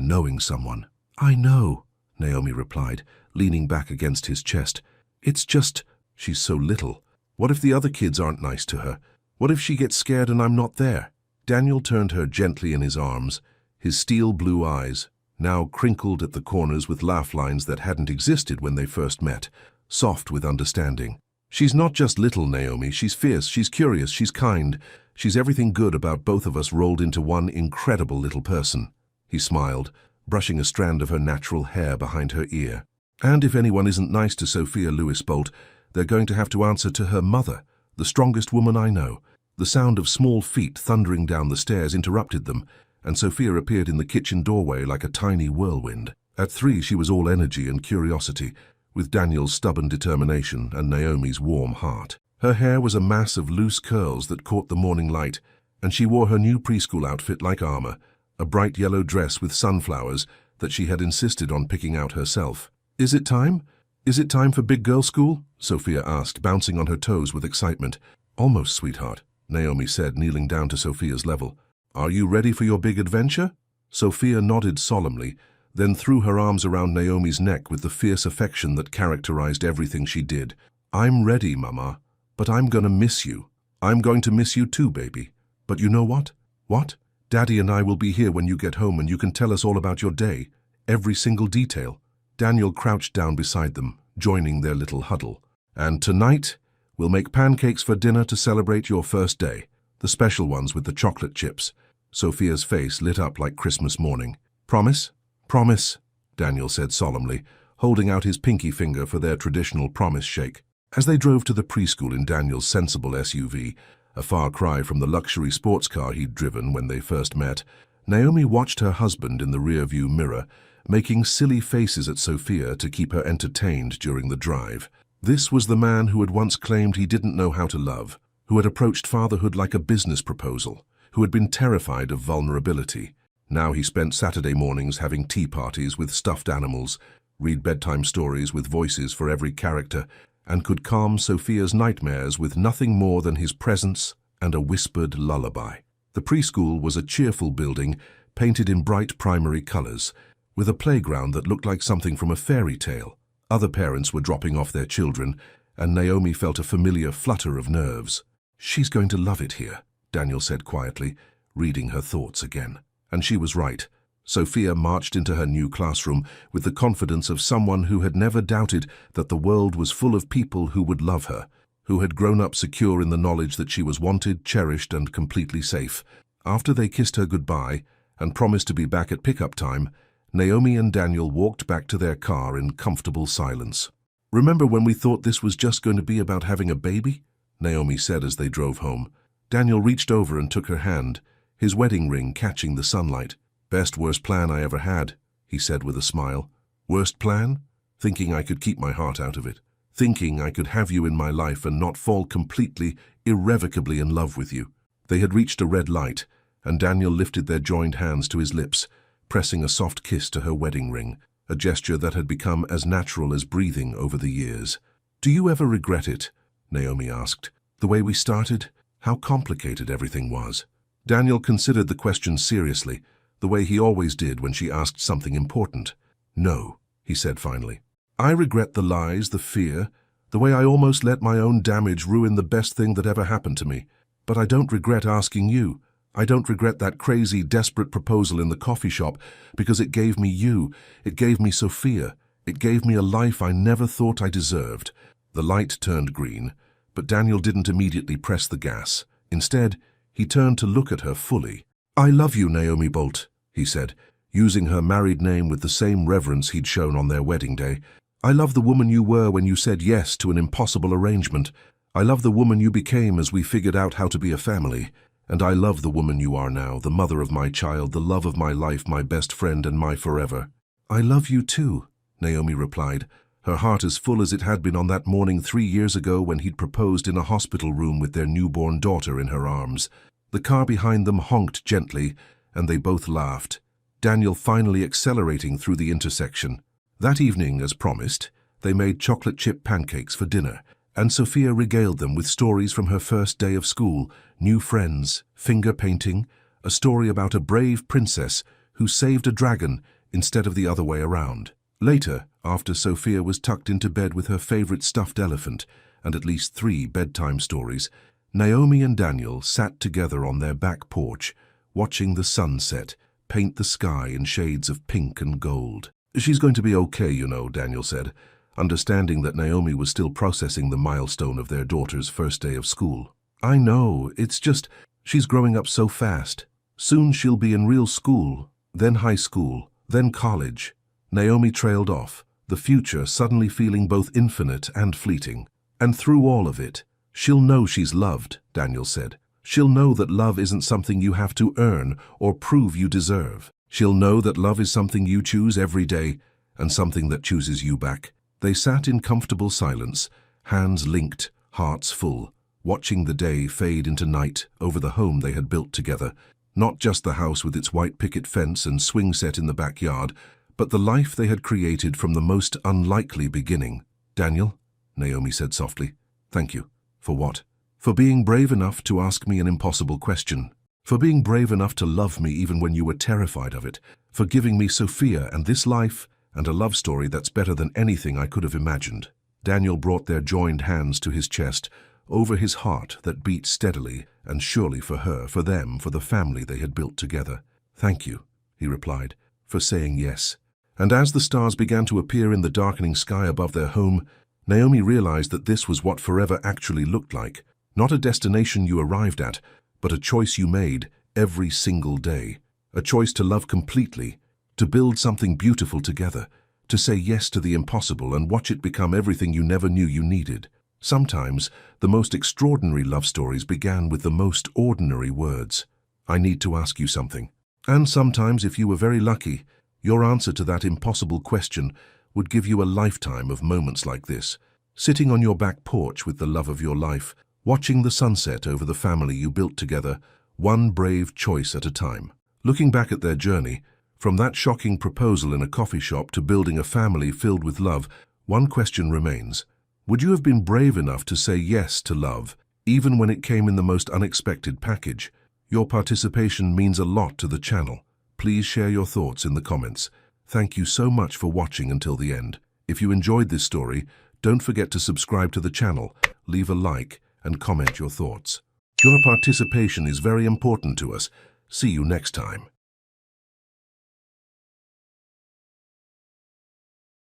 knowing someone. "I know," Naomi replied, leaning back against his chest. "It's just, she's so little. What if the other kids aren't nice to her? What if she gets scared and I'm not there?" Daniel turned her gently in his arms, his steel blue eyes, now crinkled at the corners with laugh lines that hadn't existed when they first met, soft with understanding. "She's not just little, Naomi. She's fierce, she's curious, she's kind. She's everything good about both of us rolled into one incredible little person." He smiled, brushing a strand of her natural hair behind her ear. "And if anyone isn't nice to Sophia Lewis-Bolt, they're going to have to answer to her mother, the strongest woman I know." The sound of small feet thundering down the stairs interrupted them, and Sophia appeared in the kitchen doorway like a tiny whirlwind. At 3, she was all energy and curiosity, with Daniel's stubborn determination and Naomi's warm heart. Her hair was a mass of loose curls that caught the morning light, and she wore her new preschool outfit like armor, a bright yellow dress with sunflowers that she had insisted on picking out herself. "Is it time? Is it time for big girl school?" Sophia asked, bouncing on her toes with excitement. "Almost, sweetheart," Naomi said, kneeling down to Sophia's level. "Are you ready for your big adventure?" Sophia nodded solemnly, then threw her arms around Naomi's neck with the fierce affection that characterized everything she did. "I'm ready, Mama, but I'm gonna miss you. I'm going to miss you too, baby. But you know what? What? Daddy and I will be here when you get home and you can tell us all about your day, every single detail." Daniel crouched down beside them, joining their little huddle. "And tonight, we'll make pancakes for dinner to celebrate your first day, the special ones with the chocolate chips." Sophia's face lit up like Christmas morning. "Promise?" "Promise," Daniel said solemnly, holding out his pinky finger for their traditional promise shake. As they drove to the preschool in Daniel's sensible SUV, a far cry from the luxury sports car he'd driven when they first met, Naomi watched her husband in the rearview mirror, making silly faces at Sophia to keep her entertained during the drive. This was the man who had once claimed he didn't know how to love, who had approached fatherhood like a business proposal, who had been terrified of vulnerability. Now he spent Saturday mornings having tea parties with stuffed animals, read bedtime stories with voices for every character, and could calm Sophia's nightmares with nothing more than his presence and a whispered lullaby. The preschool was a cheerful building, painted in bright primary colors, with a playground that looked like something from a fairy tale. Other parents were dropping off their children, and Naomi felt a familiar flutter of nerves. "She's going to love it here," Daniel said quietly, reading her thoughts again. And she was right. Sophia marched into her new classroom with the confidence of someone who had never doubted that the world was full of people who would love her, who had grown up secure in the knowledge that she was wanted, cherished, and completely safe. After they kissed her goodbye and promised to be back at pickup time, Naomi and Daniel walked back to their car in comfortable silence. "Remember when we thought this was just going to be about having a baby?" Naomi said as they drove home. Daniel reached over and took her hand, his wedding ring catching the sunlight. "Best worst plan I ever had," he said with a smile. "Worst plan? Thinking I could keep my heart out of it. Thinking I could have you in my life and not fall completely, irrevocably in love with you." They had reached a red light, and Daniel lifted their joined hands to his lips, pressing a soft kiss to her wedding ring, a gesture that had become as natural as breathing over the years. "Do you ever regret it?" Naomi asked. "The way we started? How complicated everything was." Daniel considered the question seriously, the way he always did when she asked something important. "No," he said finally. "I regret the lies, the fear, the way I almost let my own damage ruin the best thing that ever happened to me. But I don't regret asking you. I don't regret that crazy, desperate proposal in the coffee shop, because it gave me you, it gave me Sophia, it gave me a life I never thought I deserved." The light turned green, but Daniel didn't immediately press the gas. Instead, he turned to look at her fully. "I love you, Naomi Bolt," he said, using her married name with the same reverence he'd shown on their wedding day. "I love the woman you were when you said yes to an impossible arrangement. I love the woman you became as we figured out how to be a family. And I love the woman you are now, the mother of my child, the love of my life, my best friend, and my forever." "I love you too," Naomi replied, her heart as full as it had been on that morning 3 years ago when he'd proposed in a hospital room with their newborn daughter in her arms. The car behind them honked gently, and they both laughed, Daniel finally accelerating through the intersection. That evening, as promised, they made chocolate chip pancakes for dinner, and Sophia regaled them with stories from her first day of school, new friends, finger painting, a story about a brave princess who saved a dragon instead of the other way around. Later, after Sophia was tucked into bed with her favorite stuffed elephant and at least 3 bedtime stories, Naomi and Daniel sat together on their back porch, watching the sunset paint the sky in shades of pink and gold. "She's going to be okay, you know," Daniel said, understanding that Naomi was still processing the milestone of their daughter's first day of school. "I know, it's just, she's growing up so fast. Soon she'll be in real school, then high school, then college." Naomi trailed off, the future suddenly feeling both infinite and fleeting. "And through all of it, she'll know she's loved," Daniel said. "She'll know that love isn't something you have to earn or prove you deserve. She'll know that love is something you choose every day and something that chooses you back." They sat in comfortable silence, hands linked, hearts full, watching the day fade into night over the home they had built together. Not just the house with its white picket fence and swing set in the backyard, but the life they had created from the most unlikely beginning. "Daniel," Naomi said softly, "thank you." "For what?" "For being brave enough to ask me an impossible question. For being brave enough to love me even when you were terrified of it. For giving me Sophia and this life and a love story that's better than anything I could have imagined." Daniel brought their joined hands to his chest, over his heart that beat steadily and surely for her, for them, for the family they had built together. "Thank you," he replied, "for saying yes." And as the stars began to appear in the darkening sky above their home, Naomi realized that this was what forever actually looked like. Not a destination you arrived at, but a choice you made every single day. A choice to love completely, to build something beautiful together, to say yes to the impossible and watch it become everything you never knew you needed. Sometimes, the most extraordinary love stories began with the most ordinary words. "I need to ask you something." And sometimes, if you were very lucky, your answer to that impossible question would give you a lifetime of moments like this, sitting on your back porch with the love of your life, watching the sunset over the family you built together, one brave choice at a time. Looking back at their journey, from that shocking proposal in a coffee shop to building a family filled with love, one question remains. Would you have been brave enough to say yes to love, even when it came in the most unexpected package? Your participation means a lot to the channel. Please share your thoughts in the comments. Thank you so much for watching until the end. If you enjoyed this story, don't forget to subscribe to the channel, leave a like, and comment your thoughts. Your participation is very important to us. See you next time.